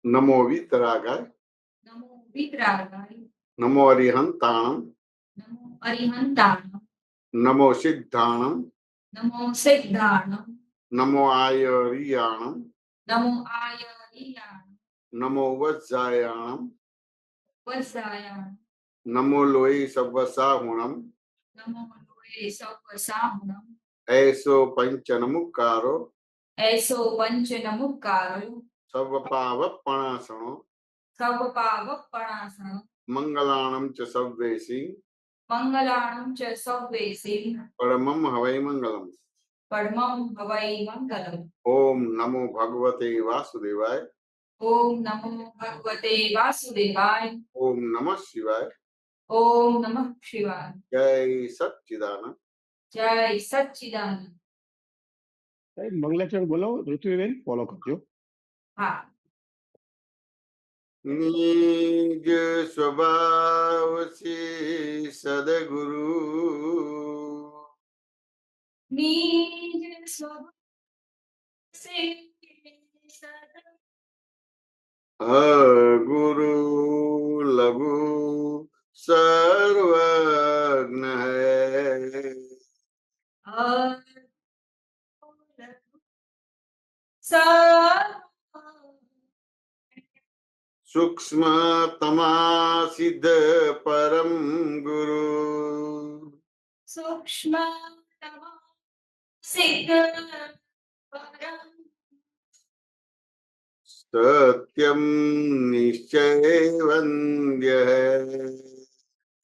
નમો વિતરાગાય નમો વિતરાગાય નમો અરિહંતાણમ નમો અરિહંતાણમ નમો સિદ્ધાણમ નમો સિદ્ધાણમ નમો આયરિયાણમ નમો આયરિયાણમ નમો વજ્જાયાણમ વજ્જાયાણમ નમો લોહી સવ્વસાહુણમ નમો લોહે સવ્વસાહુણમ એસો પંચનમુકારો એસો પંચનમુક્કારો સર્વપાવપણાસણો સર્વપાવપણાસણમ મંગલાણમ ચ સવ્વેસી મંગલાણમ ચ સવ્વેસી પરમમ હવૈ મંગલમ. પરમં હવૈ મંગલમ. ઓમ નમો ભગવતે વાસુદેવાય. ઓમ નમો ભગવતે વાસુદેવાય. ઓમ નમઃ શિવાય. ઓમ નમઃ શિવાય. જય સચ્ચિદાનંદ. જય સચ્ચિદાનંદ. મંગલાચરણ બોલો, ઋતુબેન ફોલો કરજો. હા. નિજ સ્વભાવ સે સદગુરુ નિજ સ્વભાવ સે ગુરુ લઘુ સર્વજ્ઞ હૈ. सूक्ष्म तमा सिद्ध परम गुरु. सूक्ष्म सिद्ध परम सत्यम निश्चय वन्द्य है.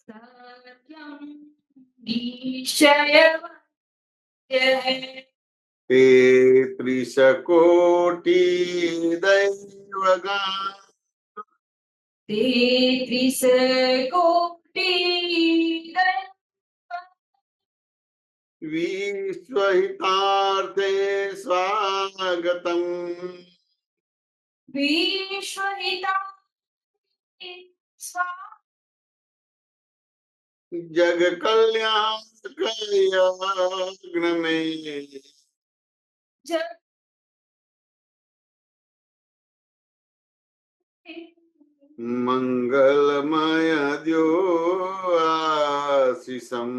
सत्यम निश्चय वन्द्य है. तेत्रिश कोटि दैवगण. तेत्रिश कोटि विश्वहितार्थे स्वागतम्. विश्वहितार्थे जग कल्याण यज्ञ में मंगलमय द्यो आशीषम.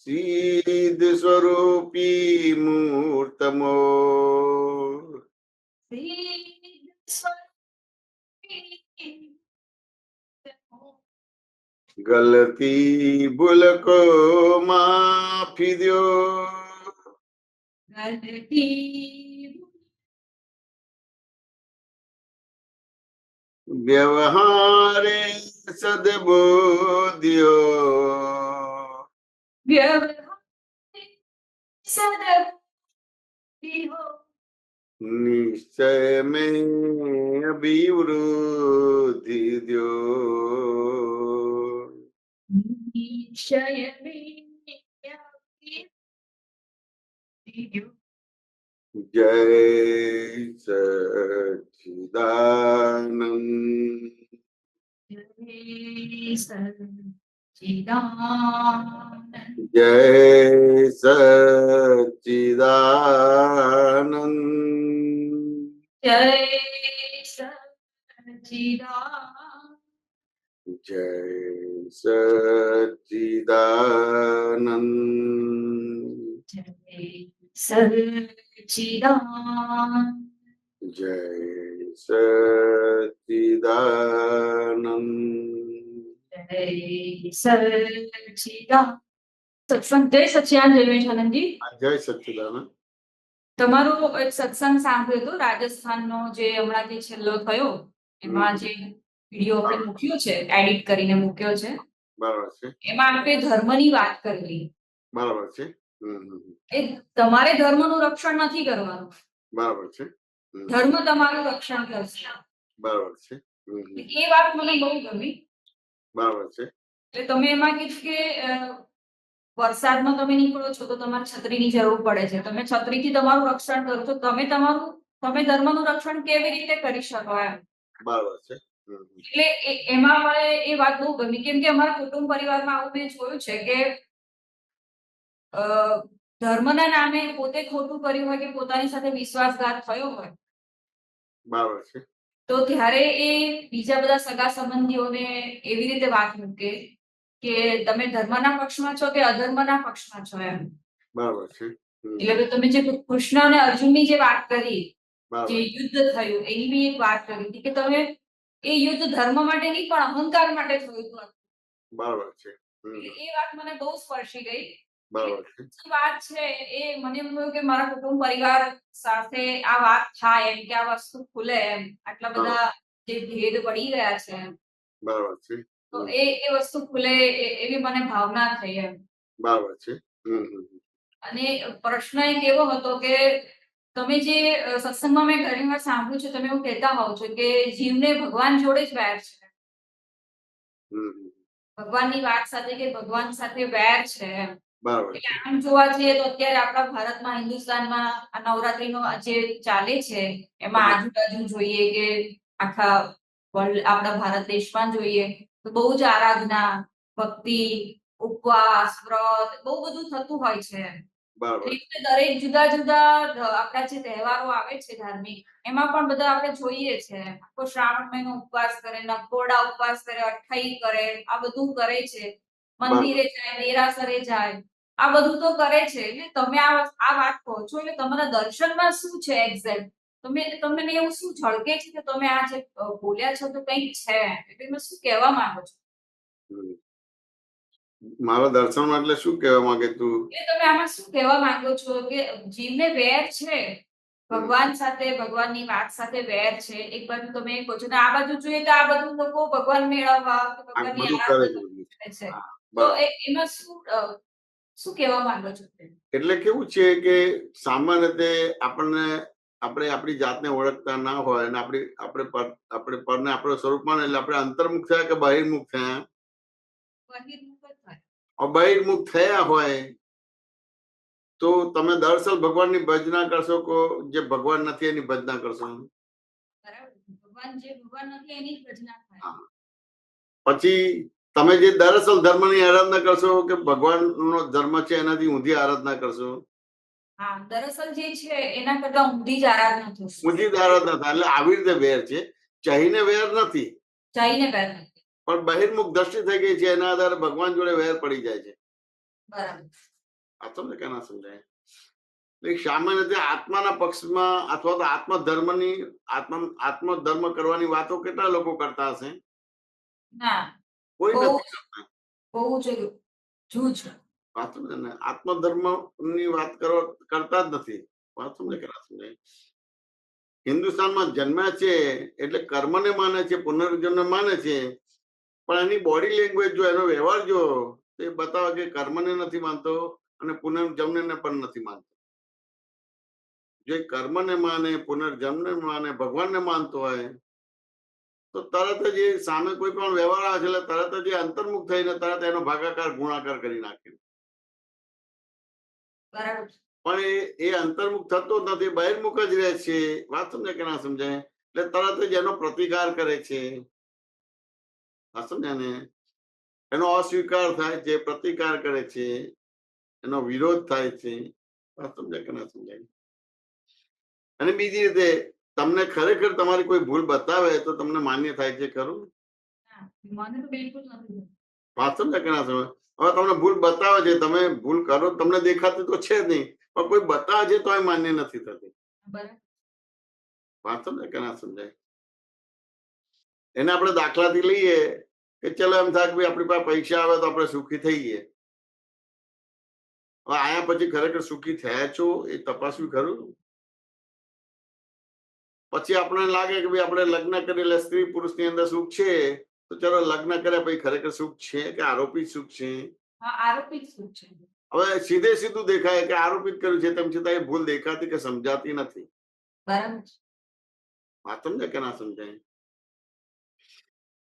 सिद्ध स्वरूपी मूर्तमो गलती भूल को माफी दो. गलती व्यवहारे सद्बोध्यो. व्यवहारे सद्बोध्यो. निश्चय में अभिवृद्धि दो. निश्चय में जय सच्चिदानंद. जय सच्चिदानंद. जय सच्चिदानंद. जय सच्चिदानंद. जय सच्चिदानंद. जय सच्चिदानंद. जय सच्चिदानंद. जय सच्चिदानंद. સત્સંગ જય સચ્ચિદાનંદ જયવેશાનંદજી. જય સચ્ચિદાનંદ. તમારો એક સત્સંગ સાંભળ્યો હતો રાજસ્થાનનો, જે હમણાં જે છેલ્લો થયો, એમાં જે વિડીયો આપણે મૂક્યો છે, એડિટ કરીને મૂક્યો છે. બરાબર છે. એમાં આપણે ધર્મની વાત કરેલી. બરાબર છે. એ તમારે ધર્મનું રક્ષણ નથી કરવાનું. બરાબર છે. ધર્મ તમારું રક્ષણ કરશે. બરાબર છે. એ વાત મને બહુ ગમી. બરાબર છે. એટલે તમે એમાં કીધું કે વરસાદમાં તમે નીકળો છો તો તમારે છત્રીની જરૂર પડે છે. તમે છત્રીથી તમારું રક્ષણ કરો છો. તમે ધર્મનું રક્ષણ કેવી રીતે કરી શકો એમ. બરાબર છે. એટલે એમાં મને એ વાત બહુ ગમી, કેમ કે અમારા કુટુંબ પરિવારમાં આવું મેં જોયું છે કે ધર્મના નામે પોતે ખોટું કર્યું હોય કે પોતાની સાથે વિશ્વાસઘાત થયો હોય બરાબર છે. તો ત્યારે એ બીજા બધા સગા સંબંધીઓને એવી રીતે વાત મૂકે કે તમે ધર્મના પક્ષમાં છો કે અધર્મના પક્ષમાં છો એમ. બરાબર છે. એટલે તમે જે કૃષ્ણ અને અર્જુનની જે વાત કરી, બરાબર જે યુદ્ધ થયું એની બી એક વાત કરી હતી કે તમે એ યુદ્ધ ધર્મ માટે નહીં પણ અહંકાર માટે થયું હતું. બરાબર છે. એટલે એ વાત મને બહુ સ્પર્શી ગઈ. બરાબર છે. જે વાત છે એ મને એમ થયું કે મારા કુટુંબ પરિવાર સાથે આ વાત થાય એમ કે આ વસ્તુ ખુલે એમ આટલા બધા જે ભેદ પડી ગયા છે એમ બરાબર છે. તો એ વસ્તુ ખુલે એવી મને ભાવના થઈ એમ. બરાબર છે. અને પ્રશ્ન એક એવો હતો કે તમે જે સત્સંગમાં મેં ઘણી વાર સાંભળ્યું છે તમે એવું કહેતા હોવ છો કે જીવને ભગવાન જોડે જ વેર છે. ભગવાનની વાત સાથે કે ભગવાન સાથે વેર છે એમ. બરાબર એટલે આમ જોવા જઈએ તો અત્યારે આપણા ભારતમાં હિન્દુસ્તાનમાં આ નવરાત્રીનો જે ચાલે છે એમાં આજુબાજુ જોઈએ કે આખા આપણા ભારત દેશમાં જોઈએ તો બહુ જ આરાધના ભક્તિ ઉપવાસ વ્રત બહુ બધું થતું હોય છે. બરાબર એટલે દરેક જુદા જુદા આપણા જે તહેવારો આવે છે ધાર્મિક એમાં પણ બધા આપણે જોઈએ છે આખો શ્રાવણ મહિનો ઉપવાસ કરે નકોરડા ઉપવાસ કરે અઠ્ઠાઈ કરે આ બધું કરે છે મંદિરે જાય દેરાસરે જાય આ બધું તો કરે છે એટલે તમે આ વાત કહો છો એટલે તમારા દર્શનમાં શું છે એક્ઝેક્ટ તમને એવું શું ઝળકે છે કે તમે આ જે બોલ્યા છો તો કંઈક છે એટલે તમે શું કહેવા માંગો છો? મારા દર્શન એટલે શું કહેવા માંગે તું? એટલે તમે આમાં શું કહેવા માંગો છો કે જીવને વેર છે ભગવાન સાથે ભગવાનની વાત સાથે વેર છે એક બાજુ તમે કહો છો ને આ બાજુ જોઈએ તો આ બધું લોકો ભગવાન મેળવવા કે ભગવાનની બધું કરે આરાધના છે. કરે છે તો બરાબર. એમાં શું કહેવા માંગો છો? એટલે કેવું છે કે સામાન્ય રીતે આપણે આપણી જાતને ઓળખતા ના હોય અને આપણે પરને આપણું સ્વરૂપમાં એટલે આપણે અંતર્મુખ થયા કે બહિર્મુખ થયા? બહિર્મુખ થયા હોય તો તમે દરઅસલ ભગવાનની ભજના કરશો કે જે ભગવાન નથી એની ભજના કરશો? ભગવાન જે ભગવાન નથી એની ભજના થાય. પછી તમે જે દરઅસલ ધર્મની આરાધના કરશો કે ભગવાનનો ધર્મ છે એનાથી ઊંધી આરાધના કરશો? હા દરઅસલ જે છે એના કરતા ઊંધી જ આરાધના થશે. ઊંધી જ આરાધના થાય એટલે આવી રીતે વેર છે. ચાહીને વેર નથી. ચાહીને વેર નથી. પણ બહિર્મુખ દ્રષ્ટિ થઈ ગઈ છે એના આધારે ભગવાન જોડે વેર પડી જાય છે. બરાબર. આ તમને કે ના સમજાય? સામાન્ય રીતે આત્માના પક્ષમાં અથવા તો આત્મધર્મ કરવાની વાતો કેટલા લોકો કરતા હશે? ના કોઈ નથી કરતા. બહુ જ જૂજ આત્મધર્મ ની વાત કરતા જ નથી. વાત તમને કે ના સમજાય? હિન્દુસ્તાનમાં જન્મ્યા છે એટલે કર્મને માને છે પુનર્જન્મ માને છે પણ એની બોડી લેંગ્વેજ જો એનો વ્યવહાર જો એ બતાવે કે કર્મને નથી માનતો અને પુનર્જન્મને પણ નથી માનતો. જે કર્મને માને પુનર્જન્મને માને ભગવાનને માનતો હોય તો તરત જ એ સામે કોઈ પણ વ્યવહાર આવે છે એટલે તરત જ એ અંતર્મુખ થઈને તરત એનો ભાગાકાર ગુણાકાર કરી નાખે. બરાબર. પણ એ અંતર્મુખ થતો જ નથી બહિર્મુખ જ રહે છે. વાત સમજે કે ના સમજાય? એટલે તરત જ એનો પ્રતિકાર કરે છે. સમજ્યા ને? એનો અસ્વીકાર થાય છે પ્રતિકાર કરે છે એનો વિરોધ થાય છે. વાત સમજાય કે ના સમજાય? અને બીજી રીતે તમને ખરેખર તમારી કોઈ ભૂલ બતાવે તો તમને માન્ય થાય છે ખરું? મને તો બિલકુલ નથી. વાત સમજ્યા કે ના સમજાય? હવે તમને ભૂલ બતાવે છે તમે ભૂલ કરો તમને દેખાતી તો છે જ નહીં પણ કોઈ બતાવે છે તો માન્ય નથી થતી. વાત સમજાય કે ના સમજાય? એને આપણે દાખલાથી લઈએ કે ચલો એમ થાય કે આપણી પાસે પૈસા આવે તો આપણે સુખી થઈ ગઈએ. હવે આયા પછી ખરેખર સુખી થયા છો એ તપાસવું ખરું? પછી આપણને લાગે કે ભાઈ આપણે લગ્ન કરેલા સ્ત્રી પુરુષની અંદર સુખ છે તો ચલો લગ્ન કર્યા પછી ખરેખર સુખ છે કે આરોપિત સુખ છે? આરોપિત સુખ છે. હવે સીધે સીધું દેખાય કે આરોપિત કર્યું છે તેમ છતાં એ ભૂલ દેખાતી કે સમજાતી નથી. બરાબર. વાત સમજાય કે ના સમજાય?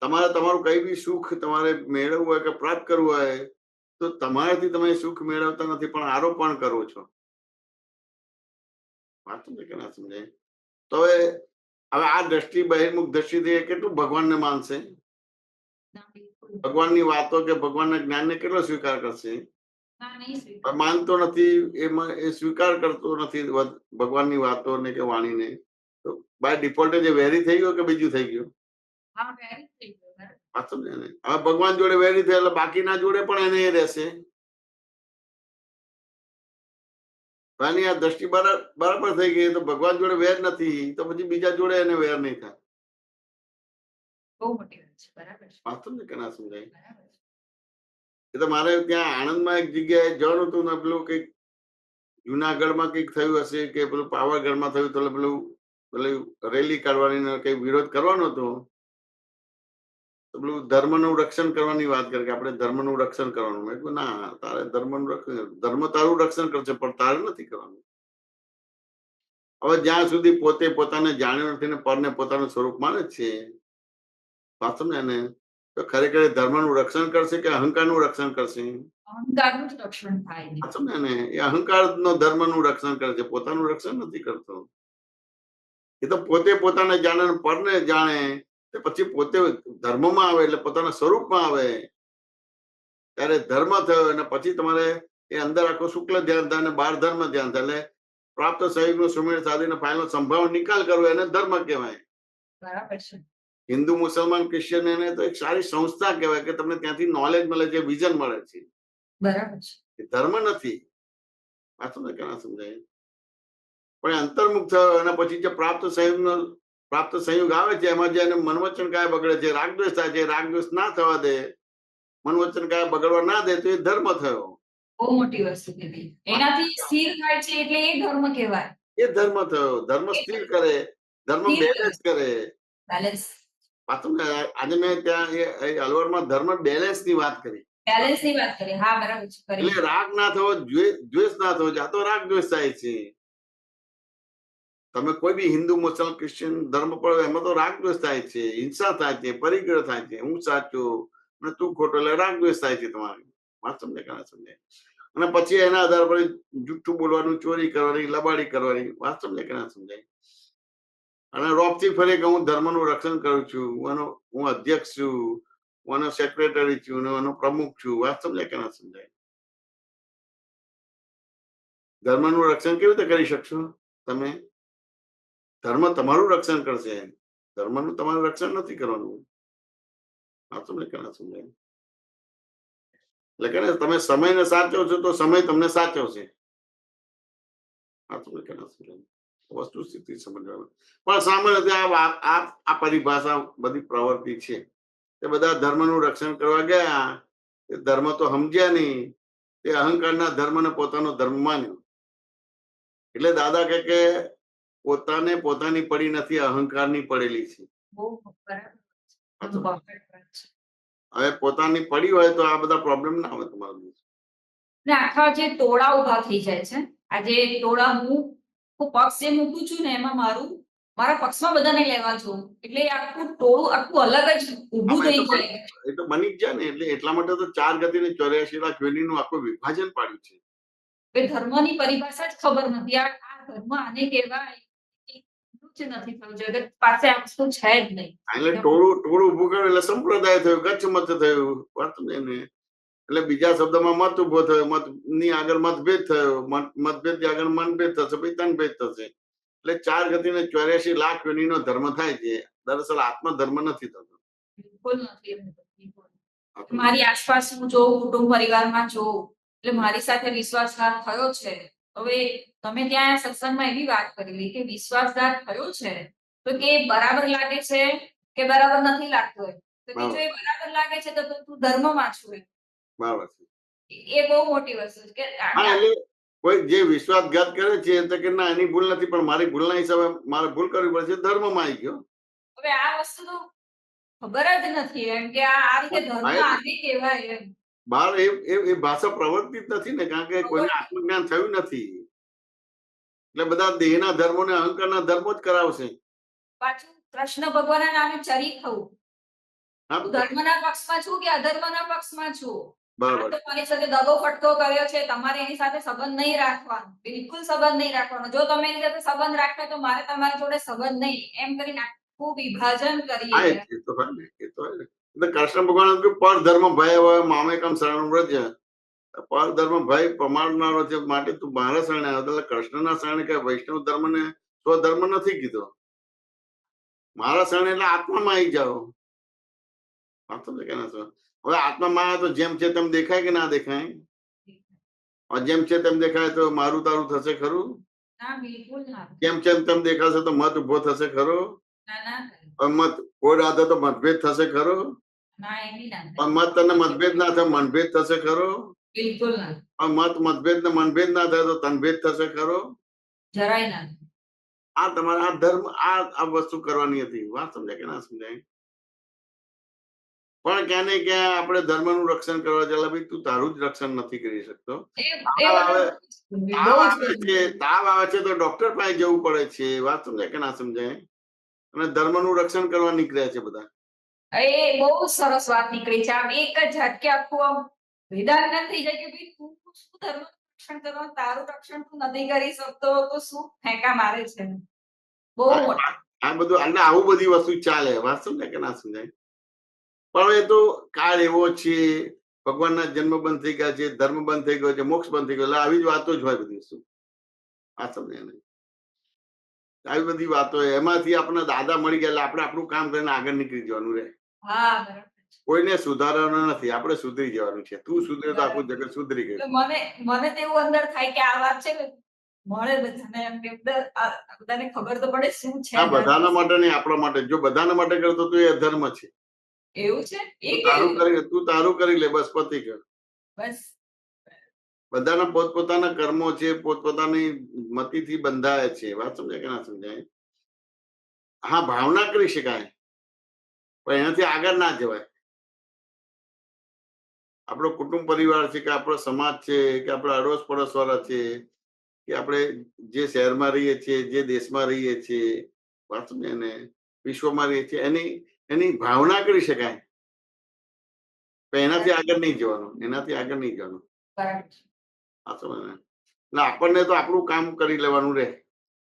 તમારે તમારું કઈ બી સુખ તમારે મેળવવું હોય કે પ્રાપ્ત કરવું હોય તો તમારાથી તમે સુખ મેળવતા નથી પણ આરોપણ કરો છો. વાત સમજાય કે ના સમજાય? તો હવે આ દ્રષ્ટિ બહિર્મુખ દ્રષ્ટિથી કેટલું ભગવાનને માનશે? ભગવાનની વાતો કે ભગવાનના જ્ઞાનને કેટલો સ્વીકાર કરશે? ના, નહીં પણ સ્વીકાર. માનતો નથી, એમાં એ સ્વીકાર કરતો નથી ભગવાનની વાતોને કે વાણીને, તો બાય ડિફોલ્ટ જે વેરી થઈ ગયો કે બીજું થઈ ગયું? હા, વેરી થઈ ગયું. બરાબર. વાત સમજ્યા ને? હવે ભગવાન જોડે વેરી થયા એટલે બાકીના જોડે પણ એને એ રહેશે. તો આની આ દ્રષ્ટિ બરાબર થઈ ગઈ, તો ભગવાન જોડે વેર નથી તો પછી બીજા જોડે એને વેર નહીં થાય. બહુ મોટી વાત છે. બરાબર છે. વાત સમજે કે ના સમજાય? બરાબર છે. એ તો મારે ત્યાં આણંદમાં એક જગ્યાએ જવાનું હતું ને, પેલું કંઈક જુનાગઢમાં કંઈક થયું હશે કે પેલું પાવાગઢમાં થયું, તો પેલું પેલું રેલી કાઢવાની ને કઈ વિરોધ કરવાનો હતો, તો પેલું ધર્મનું રક્ષણ કરવાની વાત કરે કે આપણે ધર્મનું રક્ષણ કરવાનું. મેં કીધું ના, તારે ધર્મનું રક્ષણ, ધર્મ તારું રક્ષણ કરશે પણ તારે નથી કરવાનું. હવે જ્યાં સુધી પોતે પોતાને જાણ્યો નથી ને પરને પોતાનું સ્વરૂપ માને જ છે, વાત સમજ્યા ને? તો ખરેખર એ ધર્મનું રક્ષણ કરશે કે અહંકારનું રક્ષણ કરશે? અહંકારનું જ રક્ષણ થાય ને. વાત સમજ્યા ને? એ અહંકારનો ધર્મનું રક્ષણ કરે છે, પોતાનું રક્ષણ નથી કરતો. એ તો પોતે પોતાને જાણે ને પરને જાણે, તો પછી પોતે ધર્મમાં આવે એટલે પોતાના સ્વરૂપમાં આવે ત્યારે ધર્મ થયો. અને પછી તમારે એ અંદર આખો શુક્લ ધ્યાન થાય અને બહાર ધર્મ ધ્યાન થાય, એટલે પ્રાપ્ત સહયોગનો સુમેળ સાધીને ફાઇલનો સંભાવ નિકાલ કરવો એને ધર્મ કહેવાય. બરાબર છે. હિન્દુ, મુસલમાન, ક્રિશ્ચિયન એને તો એક સારી સંસ્થા કહેવાય કે તમને ત્યાંથી નોલેજ મળે છે, વિઝન મળે છે. બરાબર છે. એ ધર્મ નથી. આ તમને કેના સમજાય? પણ અંતર્મુખ થયો એના પછી જે પ્રાપ્ત સંયોગ આવે છે, એમાં જે એને મનવચન કાય બગડે છે, રાગદ્વેષ થાય છે, રાગદ્વેષ ના થવા દે, મનવચન કાય બગડવા ના દે, તો એ ધર્મ થયો. બહુ મોટી વસ્તુ કીધી. એનાથી સ્થિર થાય છે એટલે એ ધર્મ કહેવાય. એ ધર્મ થયો. ધર્મ સ્થિર કરે, ધર્મ સ્થિર બેલેન્સ કરે. બેલેન્સ. પાછું આજે મેં ત્યાં એ હલવરમાં ધર્મ બેલેન્સ ની વાત કરી. બેલેન્સ ની વાત કરી. હા, બરાબર છે. કરી. એટલે રાગ ના થવો, દ્વેષ ના થવો, આ તો રાગ દ્વેષ થાય છે. તમે કોઈ બી હિન્દુ, મુસલમાન, ક્રિશ્ચિયન ધર્મ પર એમાં તો રાગ દ્વેષ થાય છે, હિંસા થાય છે, પરિગ્રહ થાય છે, હું સાચું અને તું ખોટો, એટલે રાગ દ્વેષ થાય છે તમારી. વાત સમજે કે ના સમજે? અને પછી એના આધાર પર જુઠ્ઠું બોલવાનું, ચોરી કરવાની, લબાડી કરવાની. વાત સમજે કે ના સમજાય? અને રોપથી ફરી કે હું ધર્મનું રક્ષણ કરું છું, હું અધ્યક્ષ છું, હું એનો સેક્રેટરી છું, એનો પ્રમુખ છું. વાત સમજે કે ના સમજાય? ધર્મનું રક્ષણ કેવી રીતે કરી શકશો તમે? ધર્મ તમારું રક્ષણ કરશે, ધર્મનું તમારું રક્ષણ નથી કરવાનું. આ તમને કે ના સમજાય? એટલે કે તમે સમયને સાચો છો તો સમય તમને સાચવશે. આ તમને કે ના સમજાય? વસ્તુ સ્થિતિ સમજવાનું. પણ સામાન્ય રીતે આ પરિભાષા બધી પ્રવૃત્તિ છે, તે બધા ધર્મનું રક્ષણ કરવા ગયા, એ ધર્મ તો સમજ્યા નહીં, તે અહંકારના ધર્મને પોતાનો ધર્મ માન્યો. એટલે દાદા કે પોતાને પોતાની પડી નથી, અહંકારની પડેલી છે. બહુ બરાબર. આ તો પરફેક્ટ વાત છે. હવે પોતાની પડી હોય તો આ બધા પ્રોબ્લેમ ના આવે તમારા. ને આખા જે ટોળા ઉભા થઈ જાય છે. આજે ટોળા હું પક્ષ જે મૂકું છું ને એમાં મારા પક્ષમાં બધાને લેવા છું, એટલે આખું ટોળું આખું અલગ જ ઊભું આમાં થઈ જાય. એ તો બની જ જાય ને. એટલે એટલા માટે તો 4 ગતિ ને 84 લાખ યોનિનું આખું વિભાજન પાડ્યું છે. એ ધર્મની પરિભાષા જ ખબર નથી. આ ધર્મ આને કહેવાય એ જ નથી થયું. જગત પાસે આ વસ્તુ છે જ નહીં. એટલે ટોળું ઊભું કર્યું એટલે સંપ્રદાય થયું, ગચ્છ મત થયું. વાત સમજે? એટલે બીજા શબ્દમાં મત ઉભો થયો, મત ની આગળ મતભેદ થયો, મતભેદ ની આગળ મનભેદ થશે, પછી તનભેદ થશે. એટલે 4 ગતિ ને 84 લાખ યોનિનો ધર્મ થાય છે. દરઅસલ આત્મ ધર્મ નથી થતો. બિલકુલ નથી. મારી આસપાસ હું જોઉં, કુટુંબ પરિવારમાં જોઉં, એટલે મારી સાથે વિશ્વાસઘાત થયો છે. હવે તમે ત્યાં સત્સંગમાં એવી વાત કરેલી કે વિશ્વાસઘાત થયો છે, તો કે બરાબર લાગે છે કે બરાબર નથી લાગતો? તો કે જો એ બરાબર લાગે છે તો તું ધર્મમાં છું. બરાબર છે. એ બહુ મોટી વસ્તુ છે કે હા, એટલે કોઈ જે વિશ્વાસઘાત કરે છે તો કે ના એની ભૂલ નથી, પણ મારી ભૂલના હિસાબે મારે ભૂલ કરવી પડશે, ધર્મમાં આવી ગયો. હવે આ વસ્તુ તો ખબર જ નથી એમ કે આ રીતે ધર્મ આને કહેવાય એમ. બહાર એ ભાષા પ્રવર્તી જ નથી ને, કારણ કે કોઈને આત્મજ્ઞાન થયું નથી. એટલે બધા દેહના ધર્મો ને અહંકારના ધર્મો જ કરાવશે. પાછું કૃષ્ણ ભગવાનના નામે ચરિત થવું. હું ધર્મના પક્ષમાં છું કે અધર્મના પક્ષમાં છું? બરાબર. તો મારી સાથે દગો ફટકો કર્યો છે, તમારે એની સાથે સંબંધ નહીં રાખવાનો, બિલકુલ સંબંધ નહીં રાખવાનો. જો તમે એની સાથે સંબંધ રાખતા તો મારે તમારી જોડે સંબંધ નહીં, એમ કરીને આખું વિભાજન કરીએ. હા, એ તો હોય ને, એ તો હોય ને. એટલે કૃષ્ણ ભગવાન પર ધર્મ ભય હોય મામેકમ શરણમ વ્રજ. પરધર્મ ભય પમાડનારો છે માટે તું મારા શરણે આવ્યો. એટલે કૃષ્ણના શરણે કે વૈષ્ણવ ધર્મને સ્વધર્મ નથી કીધો. મારા શરણે એટલે આત્મામાં આવી જાઓ. વાંચો છે કે ના સમજો? હવે આત્મામાં આવે તો જેમ છે તેમ દેખાય કે ના દેખાય? और જેમ છે તેમ દેખાય તો મારું તારું થશે ખરું? ના બિલકુલ ના જેમ છે તેમ દેખાશે તો મત ઉભો થશે ખરો? ના ના और મત કોઈ રાધે તો મતભેદ થશે ખરો? ના એની ના और મત અને મતભેદ ના થાય મનભેદ થશે ખરો? બિલકુલ ના और મત મતભેદ ને મનભેદ ના થાય તો તનભેદ થશે ખરો? જરાય ના આ તમારે આ ધર્મ આ વસ્તુ કરવાની હતી. વાત સમજાય કે ના સમજાય? પણ ક્યાં ને ક્યાં આપણે ધર્મનું રક્ષણ કરવા ચાલે ભાઈ તું તારું જ રક્ષણ નથી કરી શકતો. એ તાવ આવે બહુ છે તાવ આવે છે તો ડોક્ટર પાસે જવું પડે છે. વાત સમજાય કે ના સમજાય? અને ધર્મનું રક્ષણ કરવા નીકળ્યા છે બધા. એ બહુ સરસ વાત નીકળી છે. આમ એક જ ઝટકે આખું આમ વેદાંત થઈ જાય કે ભાઈ તું શું ધર્મ રક્ષણ કરવા તારું રક્ષણ તું નથી કરી શકતો તો શું ફેંકા મારે છે બહુ મોટા આ બધું એટલે આવું બધી વસ્તુ ચાલે. વાત સમજાય કે ના સમજાય? પણ એ તો કાળ એવો છે ભગવાનના જન્મ બંધ થઈ ગયા છે, ધર્મ બંધ થઈ ગયો છે, મોક્ષ બંધ થઈ ગયો. એટલે આવી જ વાતો જ હોય બધી વસ્તુ. આ સમજાય ને? આવી બધી વાતો એમાંથી આપણા દાદા મળી ગયા એટલે આપણે આપણું કામ કરીને આગળ નીકળી જવાનું રહે. હા બરાબર કોઈને સુધારવાનું નથી, આપણે સુધરી જવાનું છે. તું સુધરે તો આખું જગત સુધરી ગયું. મને તો એવું અંદર થાય કે આ વાત છે ને મળે બધાને એમ કે બધાને ખબર તો પડે શું છે આ બધાના માટે નહીં, આપણા માટે. જો બધાના માટે કરતો તો એ અધર્મ છે. એવું છે એ તું તારું કરી લે બસ પતી ગયું. બસ બધાના પોતપોતાના કર્મો છે, પોતપોતાની મતિથી બંધાય છે. વાત સમજાય કે ના સમજાય? હા ભાવના કરી શકાય પણ એનાથી આગળ ના જવાય. આપણો કુટુંબ પરિવાર છે કે આપણો સમાજ છે કે આપણા અડોશ પડોશ વાળા છે કે આપણે જે શહેરમાં રહીએ છીએ, જે દેશમાં રહીએ છીએ, વાત સમજાય ને, વિશ્વમાં રહીએ છીએ, એની ભાવના કરી શકાય પણ એનાથી આગળ નહીં જવાનું. એનાથી આગળ નહીં જવાનું. બરાબર છે. આ સમજ ને? એટલે આપણને તો આપણું કામ કરી લેવાનું રહે.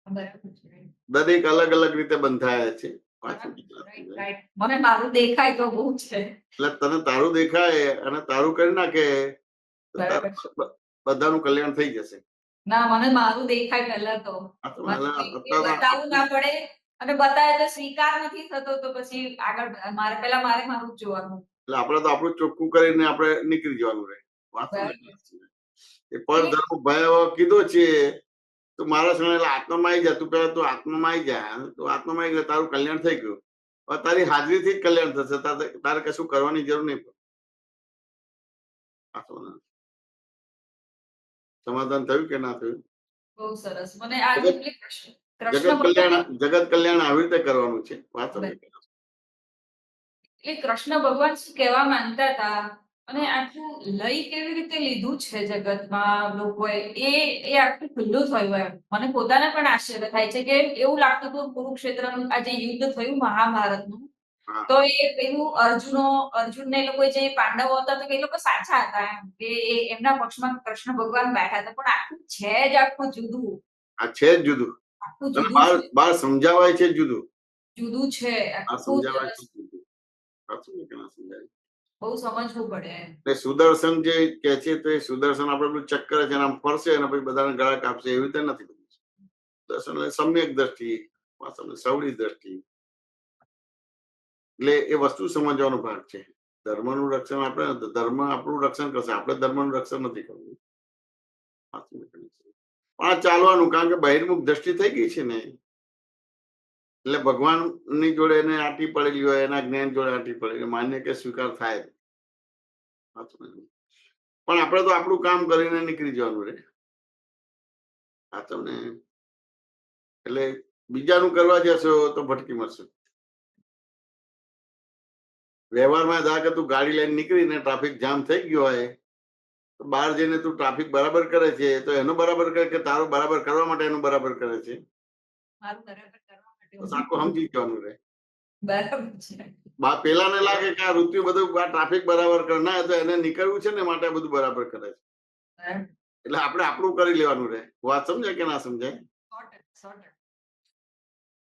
બરાબર છે. દરેક અલગ અલગ રીતે બંધાયા છે. વાત બરાબર સમજાય છે. કે ના રાઈટ, સમજાય? રાઈટ. મને મારું દેખાય તો બહુ છે એટલે તને તારું દેખાય અને તારું કરી નાખે તો બરાબર છે. બધાનું કલ્યાણ થઈ જશે. ના મને મારું દેખાય પહેલા તો આ તો મને અત્યારે બતાવવું ના પડે અને બતાવે તો સ્વીકાર નથી થતો તો પછી આગળ મારે મારું જ જોવાનું. એટલે આપણે તો આપણું ચોખ્ખું કરીને આપણે નીકળી જવાનું રહે. વાત સમજાય કે ના સમજાય? એ પરધર્મ ભયાવહ કીધો છે તો મારા શરણે એટલે આત્મામાં આવી જા. તું પેલા તું આત્મામાં આવી જા. તું આત્મામાં આવી ગયા તારું કલ્યાણ થઈ ગયું. હવે તારી હાજરીથી જ કલ્યાણ થશે. તારે કશું કરવાની જરૂર નહીં પડે. આ તો ના. સમાધાન થયું કે ના થયું? બહુ સરસ. મને આ જગત એટલે કૃષ્ણ જગત કલ્યાણ આવી રીતે કરવાનું છે. વાત સમજાય કે ના? એટલે કૃષ્ણ ભગવાન શું કહેવા માંગતા હતા અને આટલું લઈ કેવી રીતે લીધું છે જગતમાં લોકોએ એ આટલું ખુલ્લું થયું એમ મને પોતાને પણ આશ્ચર્ય થાય છે કે એવું લાગતું હતું કુરુક્ષેત્રનું આ જે યુદ્ધ થયું મહાભારતનું હા. તો એ પેલું અર્જુનને એ લોકો જે પાંડવો હતા તો એ લોકો સાચા હતા એમ કે એમના પક્ષમાં કૃષ્ણ ભગવાન બેઠા હતા પણ આખું છે જ આખું જુદું આ છે જ જુદું. આખું અને જુદું છે બહાર સમજાવાય છે જુદું. જુદું છે આ આખું સમજાવાય સરસ. છે જુદું. વાત સમજાય કે ના સમજાય? બહુ સમજવું પડે એટલે સુદર્શન જે કે છે તો એ સુદર્શન આપણે પેલું ચક્કર છે આમ ફરશે અને પછી બધાને ગળા કાપશે એવી રીતે નથી. દર્શન એટલે સમ્યક દ્રષ્ટિ, સવળી દ્રષ્ટિ. એટલે એ વસ્તુ સમજવાનો ભાગ છે. ધર્મનું રક્ષણ આપણે ધર્મ આપણું રક્ષણ કરશે. આપણે ધર્મનું રક્ષણ નથી કરવું. પણ આ ચાલવાનું કારણ કે બહિર્મુખ દ્રષ્ટિ થઈ ગઈ છે ને એટલે ભગવાનની જોડે એને આંટી પડેલી હોય, એના જ્ઞાન જોડે આંટી પડેલી માન્ય કે સ્વીકાર થાય. પણ આપણે તો આપણું કામ કરીને નીકળી જવાનું રે. આ તમને એટલે બીજાનું કરવા જશો તો ભટકી મળશો. વ્યવહારમાં ધાર કે તું ગાડી લઈને નીકળીને ટ્રાફિક જામ થઈ ગયો હોય તો બહાર જઈને તું ટ્રાફિક બરાબર કરે છે તો એનો બરાબર કરે કે તારો બરાબર કરવા માટે એનું બરાબર કરે છે? મારું બરાબર કરવા માટે તો આખું સમજી જવાનું રે. બરાબર છે પેલાને લાગે કે આ ઋતુ બધું આ ટ્રાફિક બરાબર કરે ના તો એને નીકળવું છે ને માટે બધું બરાબર કરે છે. એટલે આપણે આપણું કરી લેવાનું રે. વાત સમજાય કે ના સમજાય?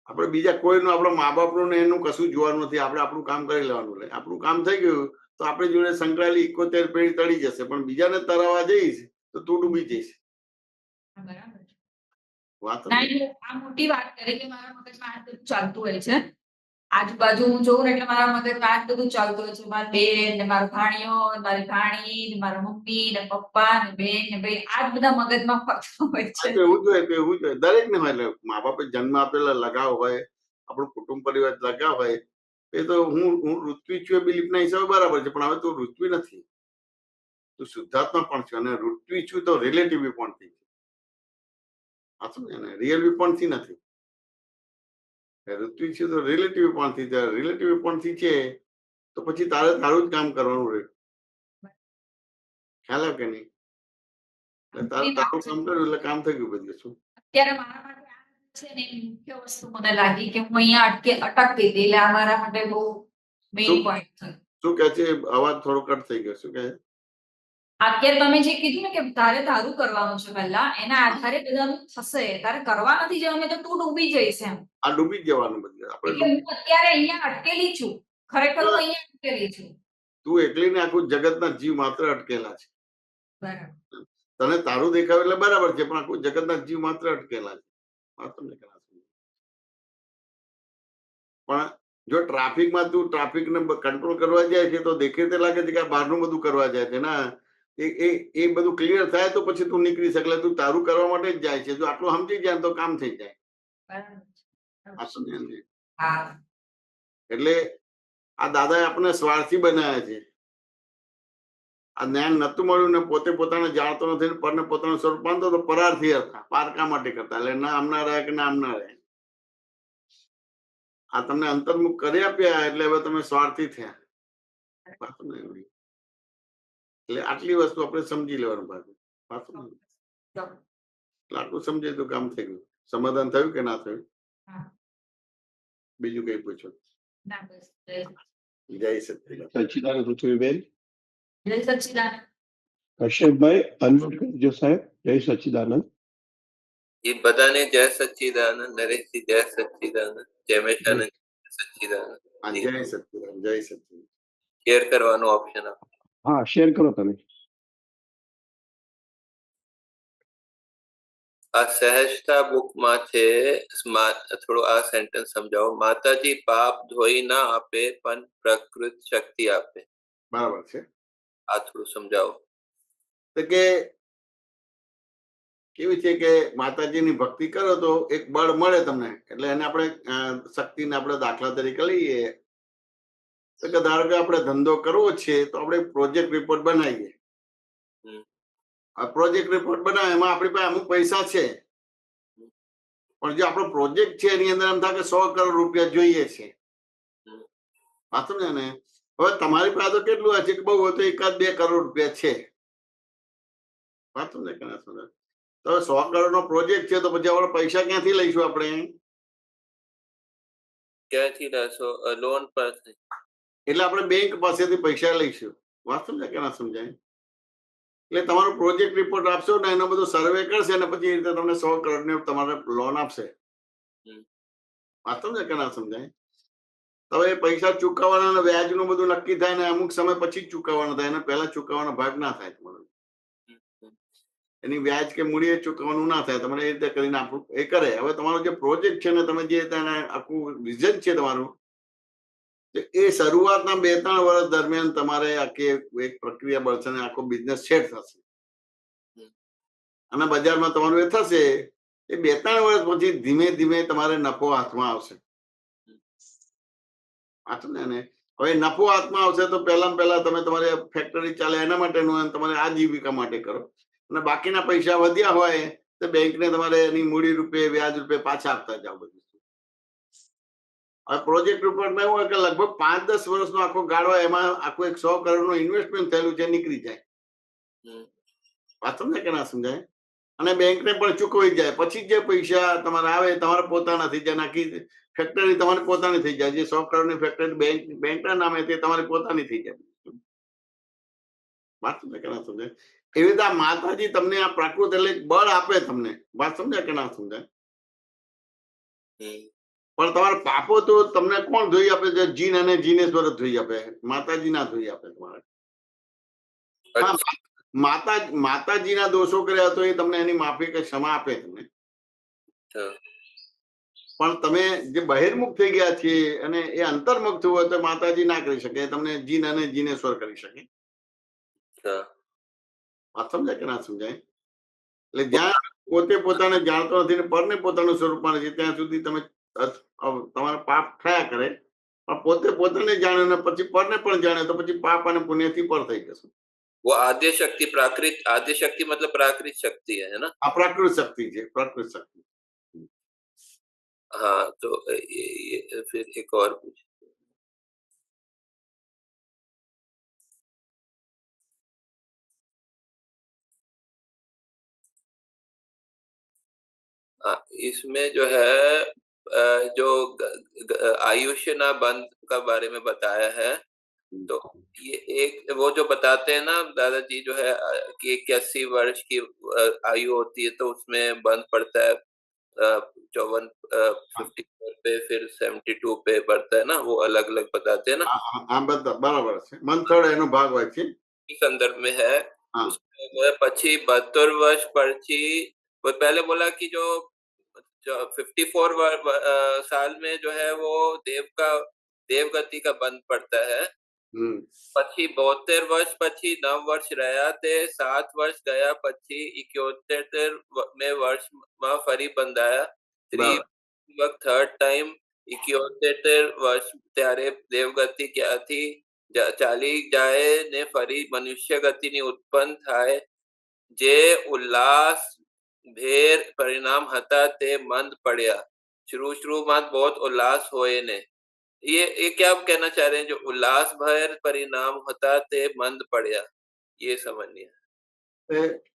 આપણે બીજા કોઈનું આપણા મા બાપનું ને એનું કશું જોવાનું નથી. આપણે આપણું કામ કરી લેવાનું રે. આપણું કામ થઈ ગયું તો આપણી જોડે સંકળાયેલી 71 પેઢી તળી જશે, પણ બીજાને તરાવવા જઈશ તો તું ડૂબી જઈશ. બરાબર છે. વાત ના, સમજી? એટલે આ મોટી વાત કરી કે મારા મગજમાં આ બધું ચાલતું હોય છે. આજુબાજુ હું જોઉં ને એટલે મારા મગજમાં આ બધું ચાલતું હોય છે. મારી બેન ને મારો ભાણિયો ને મારી ભાણી ને મારા મમ્મી ને પપ્પા ને બેન ને ભાઈ આ જ બધા મગજમાં ફરતું હોય હા, છે. તો એવું જોઈએ, તો એવું જોઈએ દરેક ને હોય. એટલે મા બાપે જન્મ આપેલા લગાવ હોય, આપણું કુટુંબ પરિવાર લગાવ હોય, એ તો હું ઋત્વી છું એ બિલીફ ના હિસાબે બરાબર છે, પણ હવે તું ઋત્વી નથી, તું શુદ્ધાત્મા પણ છે, અને ઋત્વી છું તો રિલેટિવ પણ થી છે. આ સમજે ને, રિયલ પણ થી નથી. ઋત્વી છે તો રિલેટિવ પણ થી છે. રિલેટિવ પણ થી છે તો પછી તારે તારું જ કામ કરવાનું રહે. ખ્યાલ આવે કે નહીં? એટલે તારે એની વાત તારું છે. કામ કર્યું એટલે કામ થઈ ગયું. બધું શું અત્યારે મારા માટે આ છે ને એ મુખ્ય વસ્તુ મને લાગી કે હું અહીંયા અટકતી હતી એટલે આ મારા માટે બહુ મેઇન શું પોઈન્ટ છે. શું કે છે? અવાજ થોડો કટ થઈ ગયો. શું કહે છે? અત્યારે તમે જે કીધું ને કે તારે તારું કરવાનું છે પહેલા એના આધારે બધાનું થશે તારે કરવા નથી જવાનું તો તું ડૂબી જઈશ એમ. આ ડૂબી જ જવાનું બધું. આપણે એટલે હું અત્યારે અહીંયા અટકેલી છું. ખરેખર હું અહીંયા અટકેલી છું. તું એકલી ને આખું જગતના જીવ માત્ર અટકેલા છે. બરાબર. તને તારું દેખાવ એટલે બરાબર છે, પણ આખું જગતના જીવ માત્ર અટકેલા છે. વાત તમને કરાવું છું. પણ જો ટ્રાફિકમાં તું ટ્રાફિકને કંટ્રોલ કરવા જાય છે તો દેખીતે લાગે છે કે આ બહારનું બધું કરવા જાય છે. ના, એ બધું ક્લિયર થાય તો પછી તું નીકળી શકે. એટલે તું તારું કરવા માટે જ જાય છે. જો આટલું સમજી જાય તો કામ થઈ જાય. બરાબર. આ સમજે ને? હા. એટલે આ દાદાએ આપણને સ્વાર્થી બનાવ્યા છે. આ જ્ઞાન નતું મળ્યું ને પોતે પોતાને જાણતો નથી ને પરને પોતાનું સ્વરૂપ માનતો તો પરારથી હતા, પારકા માટે કરતા. એટલે ના આમના રહ્યા કે ના આમના રહ્યા. આ તમને અંતર્મુખ કરી આપ્યા એટલે હવે તમે સ્વાર્થી થયા. એટલે આટલી વસ્તુ આપણે સમજી લેવાનું બાજુ. આટલું સમજે તો કામ થઈ ગયું. સમાધાન થયું કે ના થયું? હા. બીજું કઈ પૂછો? ના, બસ. જય સચિદાનંદ. સચ્ચિદાનંદ પૃથ્વીબેન. જય સચ્ચિદાનંદ. કશ્યપભાઈ અનમ્યુટ કરજો સાહેબ. જય સચ્ચિદાનંદ. એ બધાને જય સચ્ચિદાનંદ. નરેશજી જય સચ્ચિદાનંદ. જયમેશાનંદ સચ્ચિદાનંદ. હા, જય સચિદાનંદ. જય સચિદાનંદ. શેર કરવાનું ઓપ્શન આપો. હા, શેર કરો તમે. આ સહેજતા બુકમાં છે. થોડું આ સેન્ટેન્સ સમજાવો. માતાજી પાપ ધોઈ ના આપે પણ પ્રકૃત શક્તિ આપે. બરાબર છે. આ થોડું સમજાવો. તો કે કેવી છે કે માતાજીની ભક્તિ કરો તો એક બળ મળે તમને. એટલે એને આપણે શક્તિને આપણે દાખલા તરીકે લઈએ તો કે ધારો કે આપણે ધંધો કરવો છે તો આપણે પ્રોજેક્ટ રિપોર્ટ બનાવીએ. આ પ્રોજેક્ટ રિપોર્ટ બનાવે એમાં આપણી પાસે અમુક પૈસા છે, પણ જે આપણો પ્રોજેક્ટ છે એની અંદર એમ થાય કે 100 કરોડ રૂપિયા જોઈએ છે. વાત સમજે ને? હવે તમારી પાસે તો કેટલું હોય છે કે બહુ હોય તો 1-2 કરોડ રૂપિયા છે. વાત સમજે કે ના સમજે? તો 100 કરોડ નો પ્રોજેક્ટ છે તો પછી આપણે પૈસા ક્યાંથી લઈશું? આપણે ક્યાંથી લેશો? લોન પરથી. એટલે આપણે બેંક પાસેથી પૈસા લઈશું. વાત સમજાય કે ના સમજાય? એટલે તમારો પ્રોજેક્ટ રિપોર્ટ આપશો ને એનો બધો સર્વે કરશે ને પછી એ રીતે તમને 100 કરોડ ની તમારે લોન આપશે. વાત સમજાય કે ના સમજાય? હવે એ પૈસા ચૂકવવાના વ્યાજ નું બધું નક્કી થાય ને અમુક સમય પછી જ ચૂકવવાનો થાય. એને પહેલા ચૂકવવાનો ભાગ ના થાય તમારો. એની વ્યાજ કે મૂડીએ ચૂકવવાનું ના થાય. તમારે એ રીતે કરીને આપણું એ કરે. હવે તમારો જે પ્રોજેક્ટ છે ને તમે જે આખું વિઝન છે તમારું, એ શરૂઆતના 2-3 વર્ષ દરમિયાન તમારે આખી એક પ્રક્રિયા બળશે ને આખો બિઝનેસ સેટ થશે અને બજારમાં તમારું એ થશે. એ 2-3 વર્ષ પછી ધીમે ધીમે તમારે નફો હાથમાં આવશે. ને હવે નફો હાથમાં આવશે તો પહેલા તમે તમારે ફેક્ટરી ચાલે એના માટેનું તમારે આજીવિકા માટે કરો અને બાકીના પૈસા વધ્યા હોય તો બેંકને તમારે એની મૂડી રૂપે વ્યાજ રૂપે પાછા આપતા જાઓ. બધું હવે પ્રોજેક્ટ રિપોર્ટમાં એવું હોય કે લગભગ 5-10 વર્ષનો આખો ગાળો, એમાં આખું એક 100 કરોડનું ઇન્વેસ્ટમેન્ટ થયેલું છે નીકળી જાય. વાત સમજાય કે ના સમજાય? અને બેંકને પણ ચૂકવાઈ જાય. પછી જે પૈસા તમારે આવે તમારે પોતાના થઈ જાય. નાખી ફેક્ટરી તમારી પોતાની થઈ જાય. જે 100 કરોડની ફેક્ટરી બેંકના નામે તે તમારી પોતાની થઈ જાય. વાત સમજાય કે ના સમજાય? એવી રીતે આ માતાજી તમને આ પ્રાકૃત એટલે બળ આપે તમને. વાત સમજાય કે ના સમજાય? પણ તમારા પાપો તો તમને કોણ ધોઈ આપે છે? જીન અને જીનેશ્વર જ ધોઈ આપે, માતાજી ના ધોઈ આપે તમારે. હા, માતાજીના દોષો કર્યા તો એ તમને એની માફી કે ક્ષમા આપે તમને. હા. પણ તમે જે બહિર્મુખ થઈ ગયા છે અને એ અંતર્મુખ થયું હોય તો માતાજી ના કરી શકે, તમને જીન અને જીનેશ્વર કરી શકે. હા. વાત સમજાય કે ના સમજાય? એટલે જ્યાં પોતે પોતાને જાણતો નથી ને પરને પોતાનું સ્વરૂપ માને છે ત્યાં સુધી તમે તમારા પાપ થયા કરે, પણ પોતે પોતાને જાણે ને પછી પરને પણ જાણે તો પછી પાપ અને પુણ્યથી પર થઈ જશે. वो आद्य शक्ति प्राकृत आद्य शक्ति मतलब प्राकृत शक्ति है ना? આ પ્રાકૃત શક્તિ છે, પ્રાકૃત શક્તિ. हाँ, तो ये फिर एक और पूछ। हाँ, इसमें जो है जो आयुष्य ना बंध का बारे में बताया है, तो ये एक वो जो बताते हैं ना दादाजी जो है कि 81 वर्ष की आयु होती है तो उसमें बंद पड़ता है 54 54 पे, फिर 72 पे पड़ता है ना, वो अलग अलग बताते हैं ना। આ બધા बराबर છે, મંથળ એનો ભાગ હોય છે. इस संदर्भ में है हाँ। उसमें वो है पछी 72 वर्ष परची। वो पहले बोला कि जो 54 साल में जो है वो देवगति का बंद पड़ता है। પછી 72 વર્ષ પછી 9 વર્ષ રહ્યા તે 7 વર્ષ ગયા પછી 71 વર્ષમાં ફરી બંધાયા. થર્ડ ટાઈમ 71 વર્ષ ત્યારે દેવગતિ ક્યાંથી ચાલી જાય ને ફરી મનુષ્ય ગતિની ઉત્પન્ન થાય. જે ઉલ્લાસ ભેર પરિણામ હતા તે મંદ પડ્યા. शुरू बहुत उल्लास होए ने, ये क्या आप कहना चाह रहे हैं? जो उल्लास भर परिणाम होता ते मंद पड़या, ये समझिए.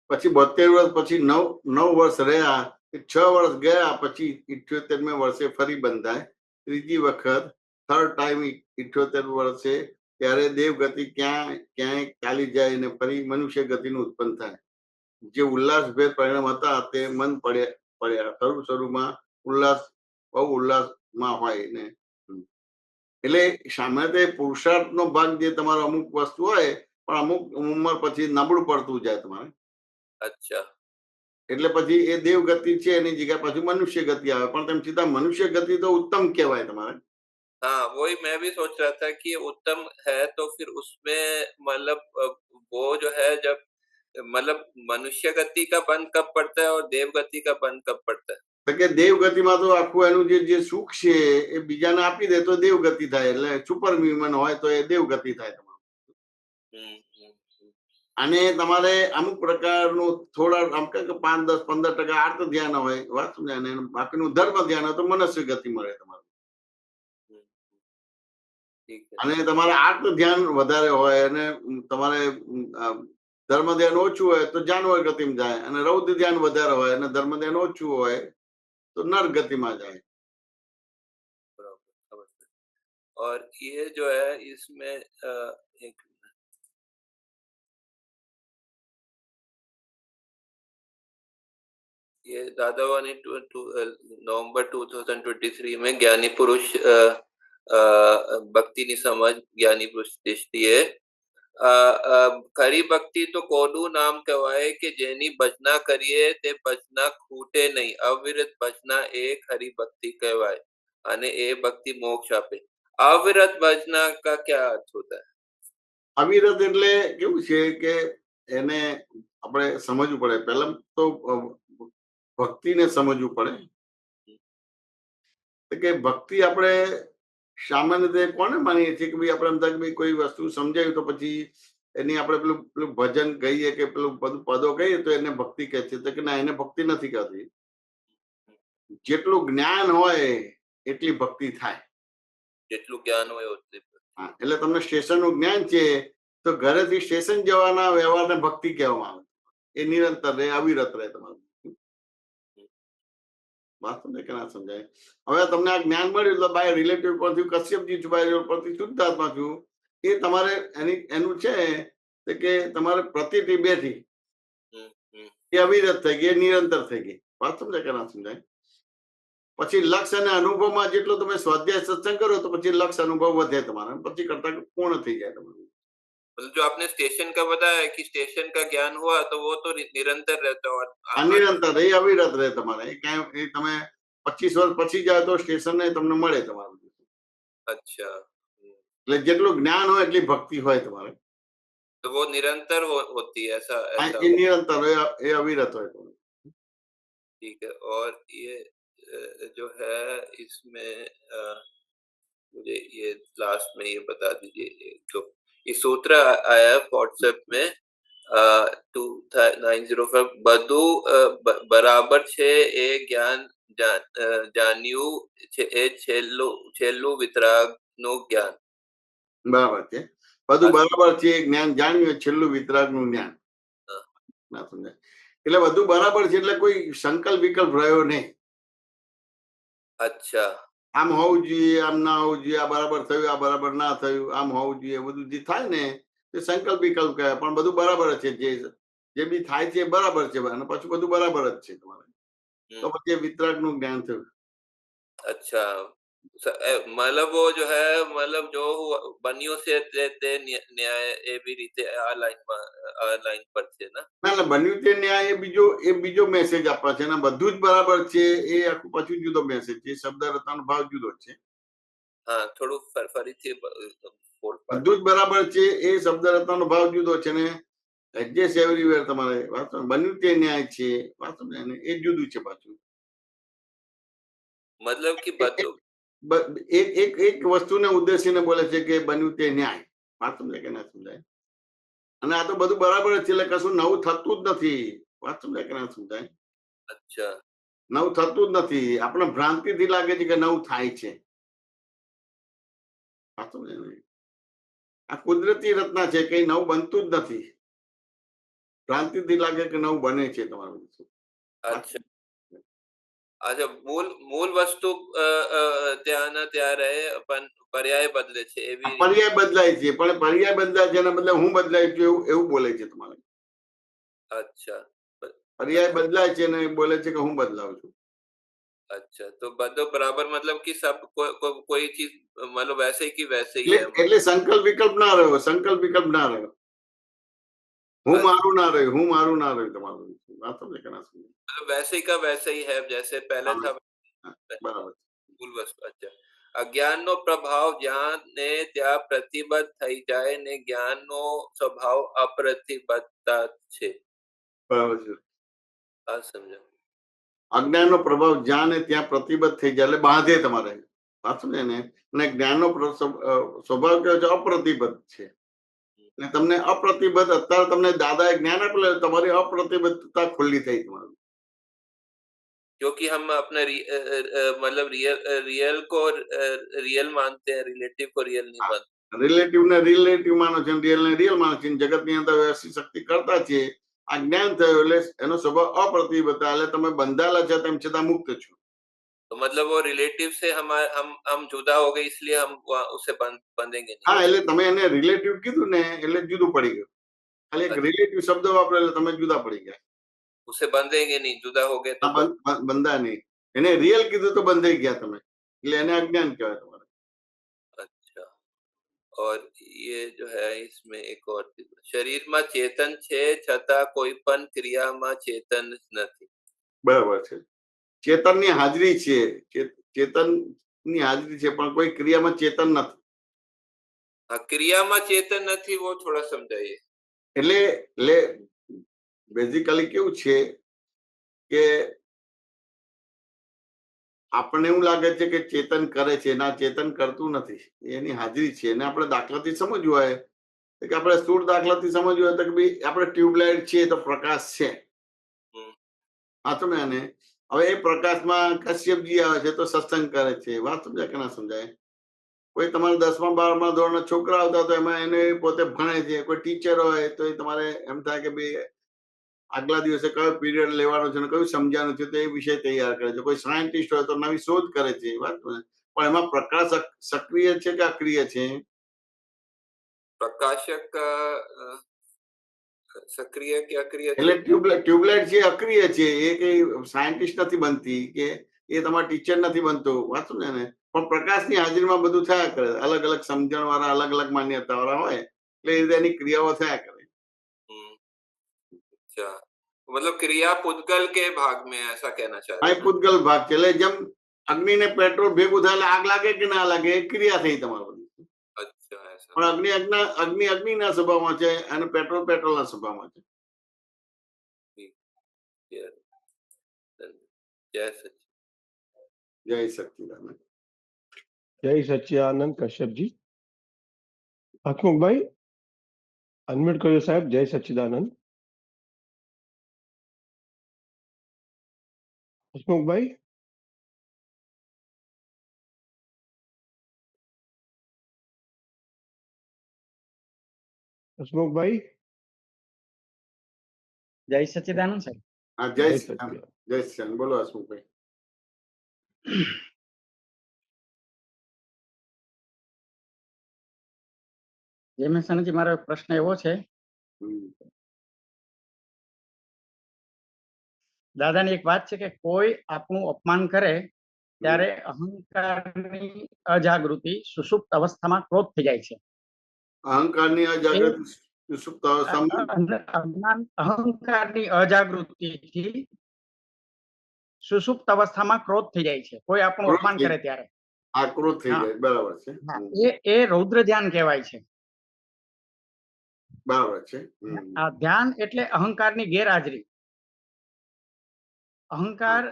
પછી 72 વર્ષ પછી 9 વર્ષ રહ્યા, 6 વર્ષ ગયા પછી 78મે વર્ષે ફરી બંધાય. ત્રીજી વખત થર્ડ ટાઈમ 78 વર્ષે ત્યારે દેવગતિ ક્યાંય ચાલી જાય ને ફરી મનુષ્ય ગતિનું ઉત્પન્ન થાય. જે ઉલ્લાસભેર પરિણામ હતા તે મંદ પડ્યા. શરૂમાં ઉલ્લાસ બહુ ઉલ્લાસમાં હોય ને. એટલે સામાન્ય પુરુષાર્થનો ભાગ જે તમારો અમુક વસ્તુ હોય પણ અમુક ઉંમર પછી નબળું પડતું જાય તમારે. अच्छा. એટલે પછી એ દેવગતિ છે એની જગ્યા પછી મનુષ્ય ગતિ આવે, પણ તેમ છતાં મનુષ્ય ગતિ તો ઉત્તમ કહેવાય તમારે. हाँ, वही मैं भी सोच रहा था कि उत्तम है तो फिर उसमें मतलब वो जो है जब मतलब मनुष्य गति का बंद कब पड़ता है और देव गति का बंद कब पड़ता है? કે દેવગતિમાં તો આખું એનું જે સુખ છે એ બીજાને આપી દે તો દેવગતિ થાય, એટલે સુપર હ્યુમન હોય તો એ દેવગતિ થાય તમારું. અને તમારે અમુક પ્રકારનું થોડા આમ કે 5, 10, 15% આર્ત ધ્યાન હોય, વાત સમજાય ને, બાકીનું ધર્મ ધ્યાન હોય તો મનસ્ય ગતિ મળે તમારું. અને તમારે આર્ત ધ્યાન વધારે હોય અને તમારે ધર્મ ધ્યાન ઓછું હોય તો જાનવર ગતિમાં જાય, અને રૌદ્ર ધ્યાન વધારે હોય અને ધર્મ ધ્યાન ઓછું હોય तो नर गति में जाए. और ये जो है इसमें एक ये दादा ने नवंबर 2023 में ज्ञानी पुरुष भक्ति ની સમજ જ્ઞાની પુરુષ દૃષ્ટિએ ખરી ભક્તિ તો કોનું નામ કહેવાય કે જેની ભજના કરીએ તે ભજના ખૂટે નહીં. અવિરત ભજના એ ખરી ભક્તિ કહેવાય અને એ ભક્તિ મોક્ષ આપે. અવિરત ભજના કા ક્યા અર્થ હોતા है? અવિરત એટલે કેવું છે કે એને આપણે સમજવું પડે. પહેલા તો ભક્તિને સમજવું પડે કે ભક્તિ આપણે સામાન્ય રીતે કોને માનીએ છીએ કે ભાઈ આપણે એમ થાય કે ભાઈ કોઈ વસ્તુ સમજાયું તો પછી એની આપણે પેલું ભજન કહીએ કે પેલું બધું પદો કહીએ તો એને ભક્તિ કહે છે, તો કે ના, એને ભક્તિ નથી કહેતી. જેટલું જ્ઞાન હોય એટલી ભક્તિ થાય. જેટલું જ્ઞાન હોય એટલે તમને સ્ટેશનનું જ્ઞાન છે તો ઘરેથી સ્ટેશન જવાના વ્યવહારને ભક્તિ કહેવામાં આવે. એ નિરંતર રહે, અવિરત રહે તમારું. વાત સમજાય કે ના સમજાય? હવે તમને આ જ્ઞાન મળ્યું એટલે બાય રિલેટિવ પરથી કશ્યપજી છુપાયેલો પરથી શુદ્ધાત્મા છું, એ તમારે એનું છે કે તમારે પ્રતિથી બેઠી એ અવિરત થઈ ગઈ, નિરંતર થઈ ગઈ. વાત સમજાય કે ના સમજાય? પછી લક્ષ અને અનુભવમાં જેટલો તમે સ્વાધ્યાય સત્સંગ કરો તો પછી લક્ષ અનુભવ વધે તમારા, પછી કરતા પૂર્ણ થઈ જાય તમારું. मतलब जो आपने स्टेशन का बताया कि स्टेशन का ज्ञान हुआ तो वो तो निरंतर रहता है और અનિરંતર એ અવિરત રહે તમારે. એ ક્યાંય એ તમે 25 વર્ષ પછી જાઓ તો સ્ટેશન ને તમને મળે તમારું. अच्छा એટલે જેટલું જ્ઞાન હોય એટલી ભક્તિ હોય તમારે. तो वो निरंतर होती है ऐसा આ ऐसा એ નિરંતર હોય, એ અવિરત હોય તમારે. ठीक है। और ये जो है इसमें मुझे ये लास्ट में ये बता दीजिए जो ये सूत्र आया व्हाट्सएप में 2905 બધું બરાબર છે એ જ્ઞાન જાણ્યું છે એ છેલ્લું વિતરાગનું જ્ઞાન. બરાબર છે. બધું બરાબર છે એ જ્ઞાન જાણ્યું, છેલ્લું વિતરાગનું જ્ઞાન. ના સમજાય. એટલે બધું બરાબર છે એટલે કોઈ સંકલ્પ વિકલ્પ રહ્યો નહીં. અચ્છા આમ હોવું જોઈએ, આમ ના હોવું જોઈએ, આ બરાબર થયું, આ બરાબર ના થયું, આમ હોવું જોઈએ, બધું જે થાય ને તે સંકલ્પ વિકલ્પ કહેવાય. પણ બધું બરાબર જ છે, જે બી થાય છે એ બરાબર છે અને પછી બધું બરાબર જ છે તમારે. તો પછી વિતરાગનું જ્ઞાન થયું. अच्छा मतलब वो जो है मतलब जो બન્યું છે તે ન્યાય એવી રીતે આ લાઈન પર છે ને. ના ના, બન્યું તે ન્યાય એ બીજો મેસેજ આપવા છે ને બધું જ બરાબર છે એ આખું પાછું જુદો મેસેજ છે. શબ્દ રતાનો ભાવ જુદો છે. હા થોડું ફરીથી બધું જ બરાબર છે એ શબ્દ રતાનો ભાવ જુદો છે ને એડજસ્ટ એવરીવેર તમારે વાંચો. બન્યું તે ન્યાય છે વાંચો ને એ જુદું છે પાછું. મતલબ કે બધું એક વસ્તુને ઉદ્દેશીને બોલે છે કે બન્યું તે ન્યાય. વાત સમજાય કે ના સમજાય? અને આ તો બધું બરાબર જ છે એટલે કશું નવું થતું જ નથી. વાત સમજાય કે ના સમજાય? અચ્છા નવું થતું જ નથી. આપણે ભ્રાંતિથી લાગે છે કે નવું થાય છે. વાત સમજાય ને? આ કુદરતી રચના છે, કઈ નવું બનતું જ નથી. ભ્રાંતિથી લાગે કે નવું બને છે તમારું. અચ્છા अच्छा मूल वस्तु ત્યાં ત્યાં રહે પણ પર્યાય બદલે છે એવી પર્યાય બદલાય છે, પણ પર્યાય બદલાય છે એના બદલે હું બદલાય છું એવું બોલે છે તમારે. अच्छा પર્યાય બદલાય છે અને બોલે છે કે હું બદલાવું છું. अच्छा तो બધો બરાબર मतलब कि सब कोई चीज मतलब वैसे ही की वैसे ही है એટલે સંકલ્પ વિકલ્પ ના રહ્યો. સંકલ્પ વિકલ્પ ના રહ્યો. હું મારું ના રહ્યું. હું મારું ના રહ્યું તમારું. વાત સમજે કે ના સમજે? मतलब वैसे ही का वैसे ही है जैसे पहले था બરાબર. मूल वस्तु। अच्छा અજ્ઞાનનો પ્રભાવ જ્યાં ને ત્યાં પ્રતિબદ્ધ થઈ જાય ને જ્ઞાનનો સ્વભાવ અપ્રતિબદ્ધતા છે. બરાબર છે. આ સમજો. અજ્ઞાનનો પ્રભાવ જ્યાં ને ત્યાં પ્રતિબદ્ધ થઈ જાય એટલે બાંધે તમારે. વાત સમજે ને? અને જ્ઞાનનો સ્વભાવ કેવો છે? અપ્રતિબદ્ધ છે. અને તમને અપ્રતિબદ્ધ અત્યારે તમને દાદાએ જ્ઞાન આપેલું તમારી અપ્રતિબદ્ધતા ખુલ્લી થઈ તમારી. क्योंकि हम अपने मतलब रियल को रियल मानते हैं, रिलेटिव को रियल नहीं मानते. રિલેટિવ ને રિલેટિવ માનો છે, રિયલ ને રિયલ માનો છે. જગત ની અંદર વ્યવસ્થિત શક્તિ કરતા છે. આ જ્ઞાન થયું એટલે એનો સ્વભાવ અપ્રતિબદ્ધતા એટલે તમે બંધાયેલા છે તેમ છતાં મુક્ત છો. तो मतलब वो रिलेटिव से हम जुदा हो गए इसलिए हम उसे बंधेंगे नहीं. હા એટલે તમે એને રિલેટિવ કીધું ને એટલે જુદું પડી ગયું. ખાલી એક રિલેટિવ શબ્દ વાપરે એટલે તમે જુદા પડી ગયા. उसे बंधेंगे नहीं, जुदा हो गए तो બંધા નહીં. એને રિયલ કીધું તો બંધાઈ ગયા તમે, એટલે એને અજ્ઞાન કહેવાય તમારે. अच्छा और ये जो है इसमें एक और शरीर में चेतन છે છતાં કોઈ પણ ક્રિયામાં ચેતન નથી. બરાબર છે. ચેતનની હાજરી છે, ચેતનની હાજરી છે પણ કોઈ ક્રિયામાં ચેતન નથી. આ ક્રિયામાં ચેતન નથી वो थोड़ा समझाइए. એટલે બેઝિકલી કેવું છે કે આપણને એવું લાગે છે કે ચેતન કરે છે, ના ચેતન કરતું નથી. એની હાજરી છે. એને આપણે દાખલાથી સમજવું હોય કે આપણે સ્થૂળ દાખલાથી સમજવું હોય તો કે ભાઈ આપણે ટ્યુબલાઇટ છે તો પ્રકાશ છે. હા તમે એને હવે એ પ્રકાશમાં કશ્યપજી આવે છે તો સત્સંગ કરે છે. વાત સમજાય કે ના સમજાય? કોઈ તમારા 10મા 12મા ધોરણના છોકરા આવતા તો એમાં એને પોતે ભણે છે. કોઈ ટીચર હોય તો એ તમારે એમ થાય કે ભાઈ આગલા દિવસે કયો પીરિયડ લેવાનો છે, કયું સમજાનું છે તો એ વિષય તૈયાર કરે છે. કોઈ સાયન્ટિસ્ટ હોય તો નવી શોધ કરે છે. વાત પણ એમાં પ્રકાશ સક્રિય છે કે અક્રિય છે? પ્રકાશક સક્રિય કે અક્રિય છે? એટલે ટ્યુબલાઇટ છે અક્રિય છે. એ કઈ સાયન્ટિસ્ટ નથી બનતી કે એ તમારા ટીચર નથી બનતું, વાંચું ને એને. પણ પ્રકાશની હાજરીમાં બધું થયા કરે. અલગ અલગ સમજણ વાળા, અલગ અલગ માન્યતા વાળા હોય એટલે એ રીતે એની ક્રિયાઓ થયા કરે. अच्छा, मतलब क्रिया पुद्गल के भाग में ऐसा कहना चाह આ रहे हैं। પૂતગલ ભાગ છે. એટલે જેમ અગ્નિને પેટ્રોલ ભેગું થાય એટલે આગ લાગે કે ના લાગે, એ ક્રિયા થઈ તમારી. अच्छा, ऐसा। પણ અગ્નિ અગ્નિના સ્વભાવમાં છે અને પેટ્રોલ પેટ્રોલના સ્વભાવમાં છે. जय सच्चिदानंद। જય સચ્ચિદાનંદ. જય સચ્ચિદાનંદ કશ્યપજી. હસમુખભાઈ અનમ્યુટ કર્યો સાહેબ. જય સચ્ચિદાનંદ. હસમુખભાઈ હસમુખભાઈ જય સચ્ચિદાનંદ સાહેબ. હા, જય સચ્ચિદાનંદ. જય સચ્ચિદાનંદ. બોલો હસમુખભાઈ. જય મહેસાણાજી, મારો એક પ્રશ્ન એવો છે, દાદાની એક વાત છે કે કોઈ આપણું અપમાન કરે ત્યારે અહંકારની અજાગૃતિ સુષુપ્ત અવસ્થામાં ક્રોધ થઈ જાય છે. અહંકારની અજાગૃતિ સુષુપ્ત અવસ્થામાં અહંકારની અજાગૃતિથી સુષુપ્ત અવસ્થામાં ક્રોધ થઈ જાય છે કોઈ આપણું અપમાન કરે ત્યારે. આ ક્રોધ થઈ જાય. બરાબર છે. એ રૌદ્ર ધ્યાન કહેવાય છે. બરાબર છે. આ ધ્યાન એટલે અહંકારની ગેરહાજરી. અહંકાર,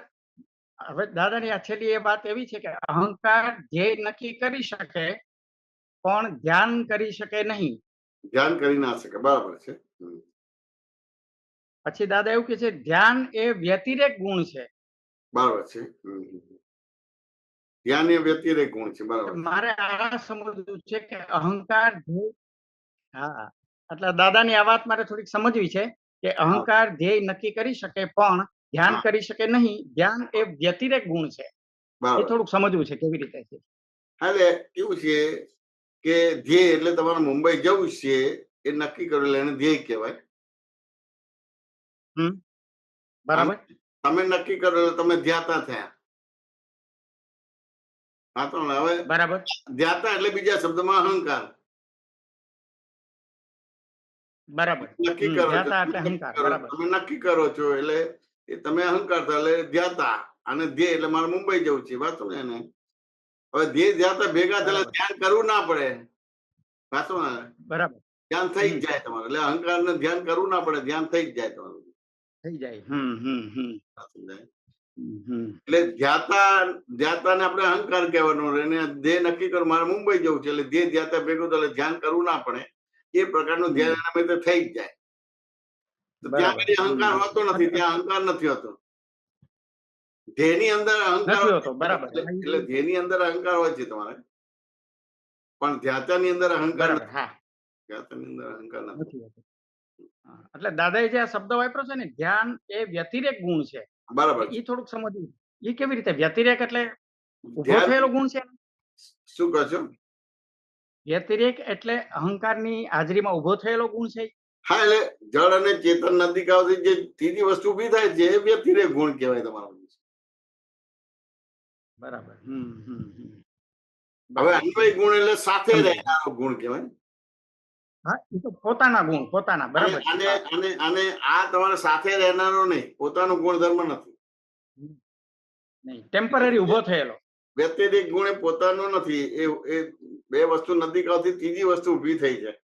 હવે દાદાની આ છેલ્લી એ વાત એવી છે કે અહંકાર ધ્યેય નક્કી કરી શકે પણ ધ્યાન કરી શકે નહીં. ધ્યાન કરી ના શકે. બરાબર છે. પછી દાદા એવું કે છે ધ્યાન એ વ્યતિરેક ગુણ છે. બરાબર છે. ધ્યાન એ વ્યતિરેક ગુણ છે. બરાબર. મારે આ સમજવું છે કે અહંકાર, હા, એટલે દાદાની આ વાત મારે થોડીક સમજવી છે કે અહંકાર ધ્યેય નક્કી કરી શકે પણ ધ્યાન કરી શકે નહીં. ધ્યાન એ વ્યતિરેક ગુણ છે. એ થોડુંક સમજવું છે કેવી રીતે છે. એટલે કેવું છે કે ધ્યેય એટલે તમારે મુંબઈ જવું છે એ નક્કી કરેલું એને ધ્યેય કહેવાય. બરાબર. તમે નક્કી કરેલું, તમે ધ્યાતા થયા. હા, તો હવે બરાબર. ધ્યાતા એટલે બીજા શબ્દમાં અહંકાર. બરાબર. નક્કી કરો છો, તમે નક્કી કરો છો એટલે તમે અહંકાર થયો એટલે ધ્યાતા. અને ધ્યેય એટલે મારે મુંબઈ જવું છે. વાંચો ને એને. હવે ધ્યેય ધ્યાતા ભેગા થયેલા ધ્યાન કરવું ના પડે. વાંચો ને. બરાબર. ધ્યાન થઈ જ જાય તમારે. એટલે અહંકાર ને ધ્યાન કરવું ના પડે, ધ્યાન થઈ જ જાય તમારું. થઈ જાય. એટલે ધ્યાતા ને આપણે અહંકાર કહેવાનું. એને ધ્યેય નક્કી કરો મારે મુંબઈ જવું છે એટલે ધ્યેય ધ્યાતા ભેગું તો ધ્યાન કરવું ના પડે. એ પ્રકારનું ધ્યાન એના મેં થઈ જ જાય. તો ત્યાં કઈ અહંકાર હોતો નથી. ત્યાં અહંકાર નથી હોતો. ધ્યેયની અંદર અહંકાર હોતો. બરાબર. એટલે ધ્યેયની અંદર અહંકાર હોય છે તમારે, પણ ધ્યાતાની અંદર અહંકાર નથી. ધ્યાતાની અંદર અહંકાર નથી. એટલે દાદાએ જે આ શબ્દ વાપર્યો છે ને, ધ્યાન એ વ્યતિરેક ગુણ છે. બરાબર. એ થોડુંક સમજવું. એ કેવી રીતે વ્યતિરેક એટલે ઉભો થયેલો ગુણ છે? શું કહો છો? વ્યતિરેક એટલે અહંકારની હાજરીમાં ઉભો થયેલો ગુણ છે. હા, એટલે જળ અને ચેતન નદીકાઓથી જે ત્રીજી વસ્તુ ઉભી થાય છે એ વ્યતિરેક ગુણ કહેવાય તમારો. બરાબર. હવે અન્વય ગુણ એટલે સાથે રહેનારો ગુણ કહેવાય. હા, એ તો પોતાના ગુણ, પોતાના. બરાબર. અને આ તમારે સાથે રહેનારો નહીં, પોતાનો ગુણધર્મ નથી. નહીં, ટેમ્પરરી ઉભો થયેલો. વ્યતિરેક ગુણ એ પોતાનો નથી. એ બે વસ્તુ નદીકાઓથી ત્રીજી વસ્તુ ઉભી થઈ જાય.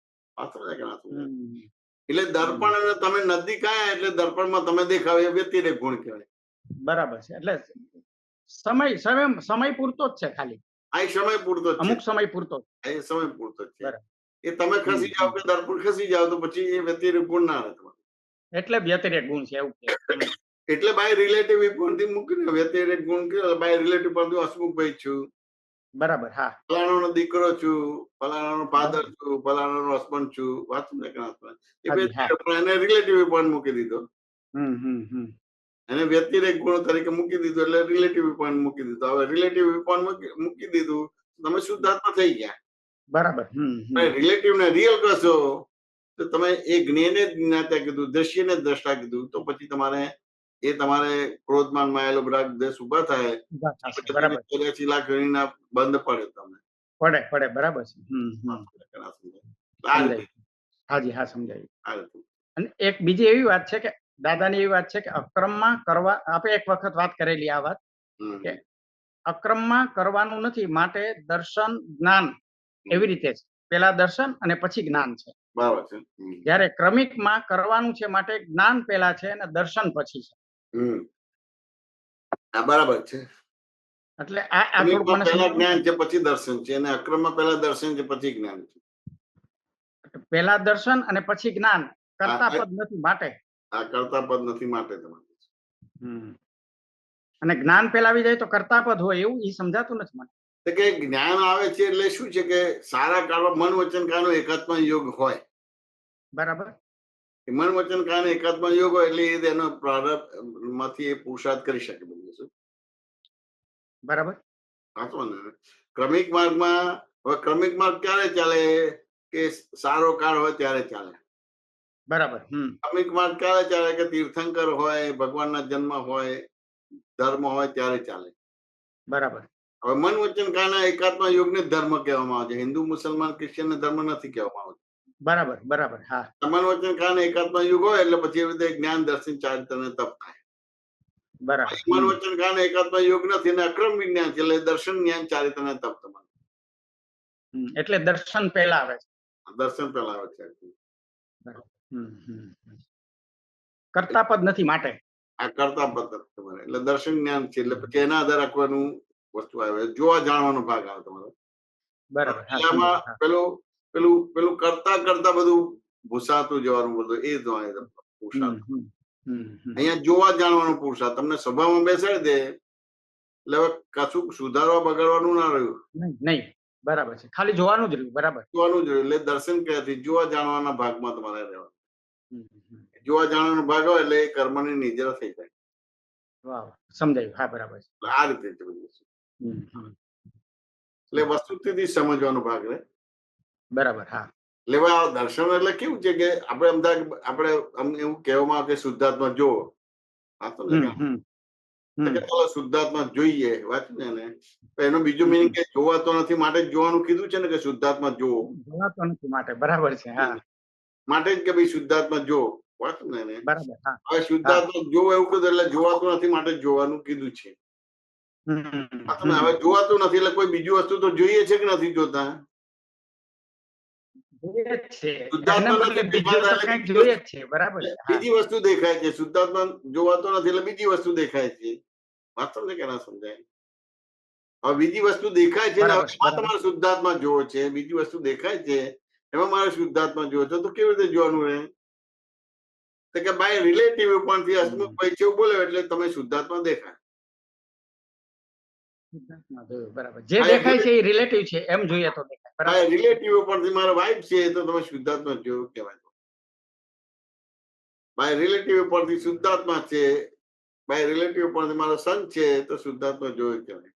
એટલે દર્પણ તમે નજીક આવ્યા એટલે દર્પણમાં તમે દેખાવ એ વ્યતિરેક ગુણ કહેવાય. બરાબર છે. એટલે સમય પૂરતો જ છે ખાલી. આ સમય પૂરતો જ છે. અમુક સમય પૂરતો. એ સમય પૂરતો જ છે. એ તમે ખસી જાઓ કે દર્પણ ખસી જાઓ તો પછી એ વ્યતિરેક ગુણ ના રહે તમારે. એટલે વ્યતિરેક ગુણ છે એવું. એટલે બાય રિલેટિવ વિપણથી મૂકીને વ્યતિરેક ગુણ કે બાય રિલેટિવ પણ હસમુખભાઈ છું. બરાબર. હા, ફલાણાનો દીકરો છું, ફલાણાનો ફાધર છું, ફલાણાનો હસબન્ડ છું. વાંચું ને એને રિલેટિવ પોઈન્ટ મૂકી દીધો. એને વ્યતિરેક ગુણ તરીકે મૂકી દીધું એટલે રિલેટિવ પોઈન્ટ મૂકી દીધો. હવે રિલેટિવ પોઈન્ટ મૂકી દીધું તમે શુદ્ધાત્મા થઈ ગયા. બરાબર. રિલેટિવ ને રિયલ કરશો તો તમે એ જ્ઞેયને જ્ઞાતા કીધું, દ્રશ્યને દ્રષ્ટા કીધું, તો પછી તમારે એ તમારે ક્રોધમાન માયેલો રાગ દ્વેષ ઉભા થાય ઉભા થશે, બરાબર 84 લાખ યોનિના બંધ પડે તમને. પડે બરાબર છે. આ રીતે. સમજાય. હાજી હા સમજાય. આ રીતે. અને એક બીજી એવી વાત છે કે દાદાની એવી વાત છે કે અક્રમમાં કરવા, આપણે એક વખત વાત કરેલી આ વાત કે અક્રમમાં કરવાનું નથી, માટે દર્શન જ્ઞાન એવી રીતે છે, પેલા દર્શન અને પછી જ્ઞાન છે. બરાબર છે. જ્યારે ક્રમિકમાં કરવાનું છે માટે જ્ઞાન પેલા છે અને દર્શન પછી છે. આ બરાબર છે. એટલે આ થોડુંક મને પહેલા જ્ઞાન છે પછી દર્શન છે, અને અક્રમમાં પહેલા દર્શન છે પછી જ્ઞાન છે. પેલા દર્શન અને પછી જ્ઞાન, કરતા પદ નથી માટે. આ કરતા પદ નથી માટે તમારે. અને જ્ઞાન પેલા આવી જાય તો કરતા પદ હોય એવું એ સમજાતું નથી મને. તો કે જ્ઞાન આવે છે એટલે શું છે કે સારા કાળમાં મન વચન કાયનો એકાત્મા યોગ હોય. બરાબર. મન વચન કાયનો એકાત્મા યોગ હોય એટલે એનો પ્રારબ્ધ માંથી એ પુરુષાર્થ કરી શકે. બરાબર. ક્રમિક માર્ગમાં હવે ક્રમિક માર્ગ ક્યારે ચાલે કે સારો કાળ હોય ત્યારે ચાલે. બરાબર. ક્રમિક માર્ગ ક્યારે ચાલે કે તીર્થંકર હોય, ભગવાનના જન્મ હોય, ધર્મ હોય ત્યારે ચાલે. બરાબર. હવે મન વચન કાયના એકાત્મા યોગને ધર્મ કહેવામાં આવે છે. હિન્દુ, મુસલમાન, ક્રિશ્ચિયન ધર્મ નથી કહેવામાં આવતો. બરાબર. હા. મન વચન કાયના એકાત્મા યુગ હોય એટલે પછી એવી રીતે જ્ઞાન, દર્શન, ચારિત્ર અને તપ થાય. બરાબર. મન વચન કાયના એકાત્મા યોગ નથી ને અક્રમ વિજ્ઞાન છે એટલે દર્શન, જ્ઞાન, ચારિત્ર અને તપ તમારે. એટલે દર્શન પહેલા આવે છે. દર્શન પહેલા આવે છે. કરતા પદ નથી માટે. આ કરતા પદ તમારે એટલે દર્શન જ્ઞાન છે એટલે પછી એના આધારે આખવાનું વસ્તુ આવે, જોવા જાણવાનો ભાગ આવે તમારો. બરાબર. એમાં પેલું કરતા બધું ભૂસાતું જવાનું બધું એ જ પુરુષાર્થ. અહીંયા જોવા જાણવાનો પુરુષાર્થ તમને સભામાં બેસાડી દે એટલે હવે કશું સુધારવા બગાડવાનું ના રહ્યું. નહીં. બરાબર છે, ખાલી જોવાનું જ રહ્યું. બરાબર, જોવાનું જ રહ્યું. એટલે દર્શન ક્યાંથી જોવા જાણવાના ભાગમાં તમારે રહેવાનું. જોવા જાણવાનો ભાગ હોય એટલે એ કર્મની નિજરા થઈ જાય. વાહ, સમજાયું. હા, બરાબર છે. આ રીતે છે બધું. એટલે વસ્તુથી સમજવાનો ભાગ રહે. બરાબર. હા. એટલે દર્શન એટલે કેવું છે કે આપણે એવું કહેવામાં આવે કે શુદ્ધાત્મા જોવો. ચાલો શુદ્ધાત્મા જોઈએ, વાંચ્યું ને એને. એનો બીજો મિનિંગ કે જોવાતો નથી માટે જ જોવાનું કીધું છે ને કે શુદ્ધાત્મા જોવો. જોવાતો નથી માટે. બરાબર છે. હા, માટે જ કે ભાઈ શુદ્ધાત્મા જો, વાંચ્યું ને એને. બરાબર. હવે શુદ્ધાત્મા જોવો એવું કીધું એટલે જોવાતું નથી માટે જોવાનું કીધું છે. હવે જોવાતું નથી એટલે કોઈ બીજી વસ્તુ તો જોઈએ છે કે નથી જોતા? બીજી વસ્તુ દેખાય છે. શુદ્ધાત્મા જોવાતો નથી એટલે બીજી વસ્તુ દેખાય છે. વાસ્તવ ને કે ના સમજાય? હવે બીજી વસ્તુ દેખાય છે ને તમારે શુદ્ધાત્મા જોવો છે, બીજી વસ્તુ દેખાય છે એમાં મારે શુદ્ધાત્મા જોવો છે, તો કેવી રીતે જોવાનું રહે? તો કે બાય રિલેટિવ પણ હસમુખભાઈ છે બોલે એટલે તમે શુદ્ધાત્મા દેખાય. બરાબર. જે દેખાય છે એ રિલેટિવ છે એમ જોઈએ તો દેખાય. બરાબર. રિલેટિવ પરથી મારા વાઇફ છે તો તમે શુદ્ધાત્મા જોયું કહેવાય. બાય રિલેટિવ પરથી શુદ્ધાત્મા છે, બાય રિલેટિવ પરથી મારો સન છે તો શુદ્ધાત્મા જોયું કહેવાય.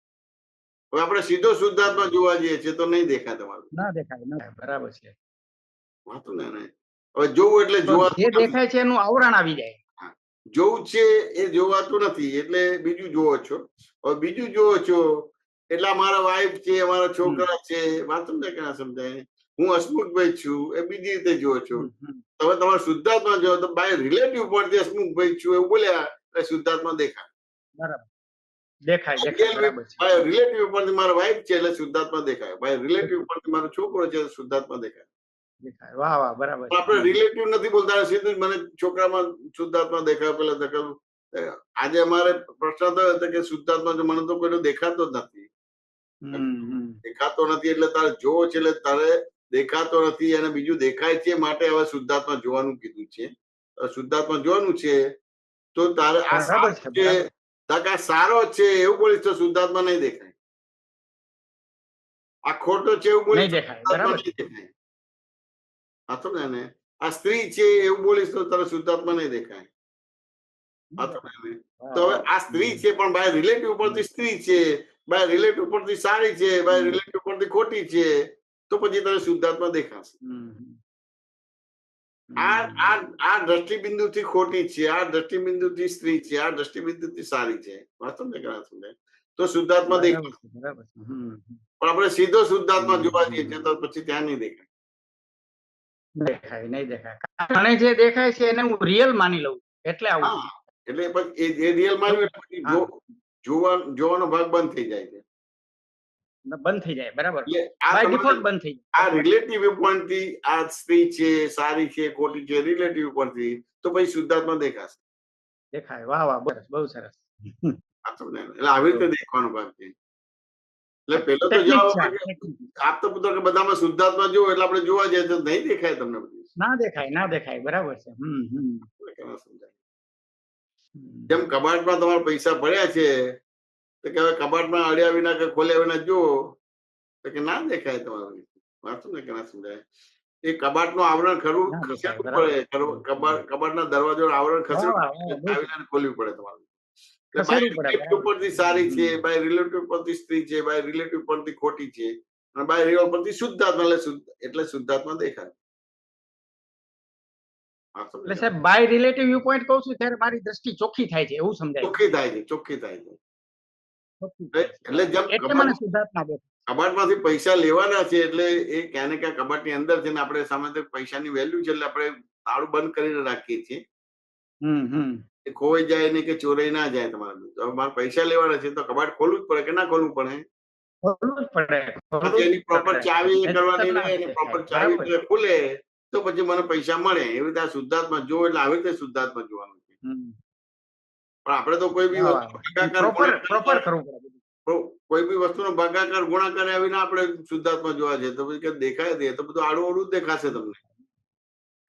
હવે આપણે સીધો શુદ્ધાત્મા જોવા જઈએ છીએ તો નહીં દેખાય તમારું. ના દેખાય. બરાબર છે. વાંધો ને. હવે જોવું એટલે જોવા જે દેખાય છે એનું આવરણ આવી જાય. જોવું છે એ જોવાતું નથી એટલે બીજું જોવો છો. હવે બીજું જોવો છો એટલે મારા વાઇફ છે, અમારા છોકરા છે, વાત ને કે ના સમજાય. હું હસમુખભાઈ છું એ બીજી રીતે જોવો છો. તમે તમારે શુદ્ધાત્મા જો તો બાય રિલેટિવ પરથી હસમુખભાઈ છું એવું બોલ્યા એટલે શુદ્ધાત્મા દેખાય. બરાબર. દેખાય. બાય રિલેટિવ પરથી મારા વાઇફ છે એટલે શુદ્ધાત્મા દેખાય. બાય રિલેટિવ પરથી મારો છોકરો છે શુદ્ધાત્મા દેખાય. વાહ, બરાબર. આપણે રિલેટિવ નથી બોલતા, સીધું મને છોકરામાં શુદ્ધાત્મા દેખાય. પેલા દેખાતું આજે અમારે પ્રશ્ન થયો હતો કે શુદ્ધાત્મા જો મને તો કોઈ દેખાતો જ નથી. દેખાતો નથી એટલે તારે જોવો છે એટલે તારે દેખાતો નથી અને બીજું દેખાય છે માટે હવે શુદ્ધાત્મા જોવાનું કીધું છે. શુદ્ધાત્મા જોવાનું છે તો તારે આ સારો છે એવું બોલીશ તો શુદ્ધાત્મા નહીં દેખાય. આ ખોટો છે એવું બોલીશ શુદ્ધાત્મા નહીં દેખાય. આ સ્ત્રી છે એવું બોલીશ તો તારે શુદ્ધાત્મા નહીં દેખાય. તો હવે આ સ્ત્રી છે પણ બાય રિલેટિવ પરથી સ્ત્રી છે, બાય રિલેટિવ પરથી સારી છે, બાય રિલેટિવ પરથી ખોટી છે તો પછી તને શુદ્ધાત્મા દેખાશે. આ દ્રષ્ટિબિંદુથી ખોટી છે, આ દ્રષ્ટિબિંદુથી સ્ત્રી છે, આ દ્રષ્ટિબિંદુથી સારી છે. વાત સમજે કે ના સમજે? તો શુદ્ધાત્મા દેખાય. બરાબર છે. પણ આપણે સીધો શુદ્ધાત્મા જોવા જઈએ છીએ તો પછી ત્યાં નહીં દેખાય. દેખાય નહીં દેખાય. મને જે દેખાય છે એને હું રિયલ માની લઉં એટલે આવું હા, એટલે પછી એ રિયલ માન્યું એટલે પછી હા. જોવાનો ભાગ બંધ થઈ જાય છે. બંધ થઈ જાય. બરાબર. એટલે આ બાય તમારે ડિફોલ્ટ બંધ થઈ આ જાય. રિલેટિવ વ્યૂ પોઈન્ટ થી આ સ્ત્રી છે, સારી છે, ખોટી છે, રિલેટિવ પરથી તો પછી શુદ્ધાત્મા દેખાશે. દેખાય. વાહ વાહ, બહુ સરસ બહુ સરસ. આ તમને એટલે આવી રીતે દેખવાનો ભાગ છે. એટલે પેલો તો ટેકનિક જવાબ છે આ, આપે કે ટેકનિક. આપતો પુત્ર કે બધામાં શુદ્ધાત્મા જુઓ એટલે આપણે જોવા જઈએ તો નહીં દેખાય તમને બધું. ના દેખાય ના દેખાય. બરાબર છે. કેવા સમજાય? જેમ કબાટમાં તમારા પૈસા પડ્યા છે તો કે હવે કબાટમાં અડ્યા વિના કે ખોલ્યા વિના જુઓ તો કે ના દેખાય તમારું. વાંચો ને કે ના સમજાય? એ કબાટનું આવરણ ખરું ના દેખાય. ખસેડવું બરાબર. પડે. કબાટના દરવાજાનું આવરણ વાહ, વાહ, વાહ, ખસેડવું બહુ આવીને ખોલવું પડે તમારું. એટલે ખસેડવું પડે. બાય રિલેટિવ પરથી સારી છે, બાય રિલેટિવ પરથી સ્ત્રી છે, બાય રિલેટિવ પરથી ખોટી છે અને બાય રિયલ પરથી શુદ્ધાત્મા એટલે શુદ્ધાત્મા દેખાય. હા, એટલે સમજાય? સાહેબ બાય રિલેટિવ વ્યૂ પોઈન્ટ કહું છું ત્યારે મારી દ્રષ્ટિ ચોખ્ખી થાય છે એવું સમજાય. ચોખ્ખી થાય છે, ચોખ્ખી થાય છે. ચોખ્ખી થાય છે. એટલે જેમ એટલે મને શુદ્ધાત્મા દેખાય. કબાટમાંથી પૈસા લેવાના છે એટલે એ ક્યાં ને ક્યાં કબાટની અંદર છે ને આપણે સામે પૈસાની વેલ્યુ છે એટલે આપણે તાળું બંધ કરીને રાખીએ છીએ. એ ખોવાઈ જાય નહીં કે ચોરાઈ ના જાય તમારે. તો મારે પૈસા લેવાના છે તો કબાટ ખોલવું જ પડે કે ના ખોલવું પડે? ખોલવું જ પડે. પછી એની પ્રોપર ચાવી કરવાની નહીંતર ના રહે અને પ્રોપર દેખાય. ચાવી બરાબર. એટલે ખુલે તો પછી મને પૈસા મળે. એવી રીતે આ શુદ્ધાત્મા જો એટલે આવી રીતે શુદ્ધાત્મા જોવાનું છે. પણ આપણે તો કોઈ બી વસ્તુ ભાગાકાર પ્રોપર કરવું પડે. કોઈ બી વસ્તુનો ભાગાકાર ગુણાકાર આવીને આપણે શુદ્ધાત્મા જોવા છે તો પછી કે દેખાય દે તો બધું આડું અવળું જ દેખાશે તમને.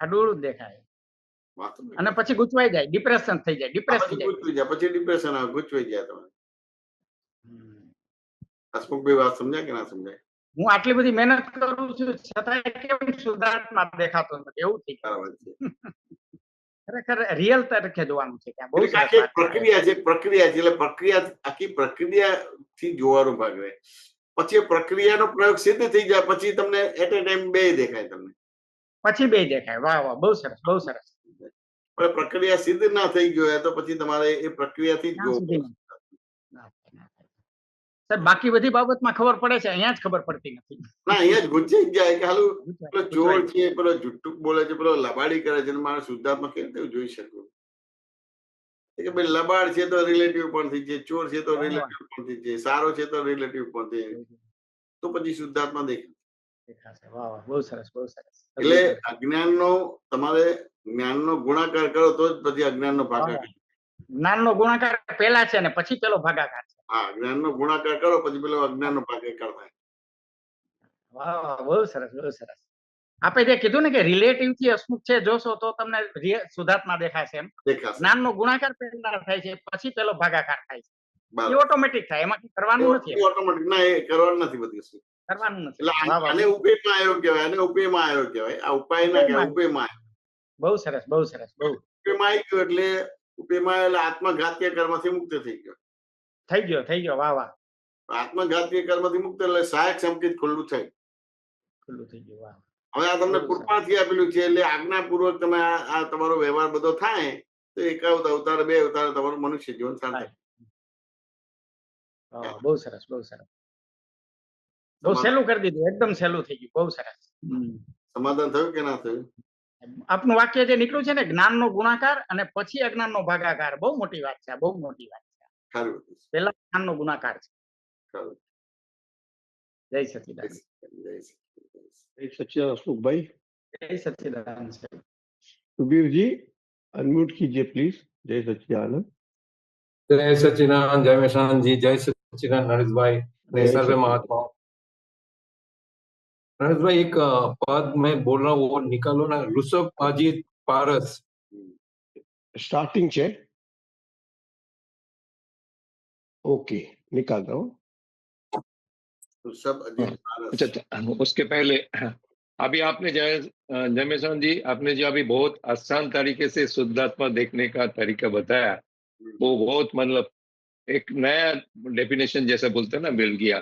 આડું દેખાય. વાત સમજે? અને પછી ગુચવાઈ જાય, ડિપ્રેશન થઈ જાય, ડિપ્રેસ થઈ પછી જાય. ગુચવાઈ જાય, પછી ડિપ્રેશન આવે, ગુચવાઈ જાય તમે. હસમુખભાઈ વાત સમજાય કે ના સમજાય? હું આટલી બધી મહેનત કરું છું છતાંય કેમ શુદ્ધાત્મા દેખાતો નથી એવું થઈ ગયું. બરાબર છે. ખરેખર રિયલ તરીકે જોવાનું છે ત્યાં. બહુ એટલે સરસ આખી વાત છે. પ્રક્રિયા છે, પ્રક્રિયા છે. એટલે પ્રક્રિયા આખી પ્રક્રિયાથી જોવાનો ભાગ રહે. પછી એ પ્રક્રિયાનો પ્રયોગ સિદ્ધ થઈ જાય પછી તમને એટ એ ટાઈમ બે દેખાય તમને. પછી બે દેખાય. વાહ વાહ, બહુ સરસ બહુ સરસ. પણ પ્રક્રિયા સિદ્ધ ના થઈ ગયો તો પછી તમારે એ પ્રક્રિયાથી જ ત્યાં જોવું સુધી પડે. ના થાય. સાહેબ બાકી બધી બાબતમાં ખબર પડે છે, અહીંયા જ ખબર પડતી નથી. ના, અહીંયા જ ગુંચાઈ જ જાય કે હાલું પેલો ચોર ગુચવાઈ છે, પેલો જુઠ્ઠું બોલે છે, પેલો લબાડી કરે છે, મારે શુદ્ધાત્મા કેવી રીતે જોઈ શકું? કે ભાઈ લબાડ છે તો રિલેટિવ પરથી છે, ચોર છે તો વાહ, વાહ. રિલેટિવ પરથી છે, સારો છે તો રિલેટિવ પરથી, તો પછી શુદ્ધાત્મા દેખાશે. વાહ વાહ, બહુ સરસ બહુ સરસ. એટલે અજ્ઞાનનો તમારે જ્ઞાનનો ગુણાકાર કરો તો જ પછી અજ્ઞાનનો ભાગાકાર. જ્ઞાનનો ગુણાકાર પહેલા છે ને પછી પેલો ભાગાકાર છે. હા, જ્ઞાનનો ગુણાકાર કરો પછી પેલો અજ્ઞાનનો ભાગાકાર થાય. વાહ વાહ, બહુ સરસ બહુ સરસ. આપે જે કીધું ને કે રિલેટિવ થી હસમુખ છે જોશો તો તમને શુદ્ધાત્મા દેખાશે એમ. દેખાશે. જ્ઞાનનો ગુણાકાર પહેલા થાય છે પછી પેલો ભાગાકાર થાય છે. એ બરાબર. ઓટોમેટિક થાય, એમાં કઈ કરવાનું નથી. ઓટોમેટિક ના, એ કરવાનું નથી બધી વસ્તુ. કરવાનું નથી. એટલે વાહ વાહ, આને ઉપેયમાં આવ્યો કહેવાય, આને ઉપેયમાં આવ્યો કહેવાય. આ ઉપાય ના કહેવાય, ઉપેયમાં આવ્યો. બહુ સરસ બહુ સરસ બહુ. ઉપેયમાં આવી ગયો એટલે ઉપેયમાં એટલે આત્મઘાતીય કર્મથી મુક્ત થઈ ગયો. થઈ ગયો. વાહ વાહ, આત્મઘાતીય કર્મથી મુક્ત એટલે સહાયક સંકેત ખુલ્લું થાય. ખુલ્લું થઈ ગયું. વાહ. હવે આ તમને કૃપાથી આપેલું છે એટલે આજ્ઞાપૂર્વક તમે આ તમારો વ્યવહાર બધો થાય તો એક અવતાર બે અવતાર તમારું મનુષ્ય જીવન સાર્થક. બહુ સરસ બહુ સરસ. બહુ સહેલું કરી દીધું, એકદમ સહેલું થઈ ગયું. બહુ સરસ. સમાધાન થયું કે ના થયું? આપનું વાક્ય જે નીકળ્યું છે ને, જ્ઞાનનો ગુણાકાર અને પછી અજ્ઞાનનો ભાગાકાર, બહુ મોટી વાત છે. બહુ મોટી વાત છે. ખરું. પહેલા જ્ઞાનનો ગુણાકાર છે. ખરું. જય સચિદાનંદ. જય સચ્ચિદાનંદ હસમુખભાઈ. જય સચિદાનંદ સાહેબ. सुबीर अनम्यूट कीजिए प्लीज. जय सच्चिदानंद. जय सच्चिदानंद, जय मेशानंद जी, जय सच्चिदानंद नरेश भाई ने सर्वे महात्माओं। नरेश भाई एक पद मैं बोल रहा हूँ वो निकालो ना, ऋषभ अजित पारस स्टार्टिंग से ओके निकाल रहा हूँ. ऋषभ अजित पारस. अच्छा, उसके पहले अभी आपने जयमेशन जी, आपने जो अभी बहुत आसान तरीके से शुद्धात्मा देखने का तरीका बताया, वो बहुत मतलब एक नया डेफिनेशन जैसा बोलते हैं ना मिल गया.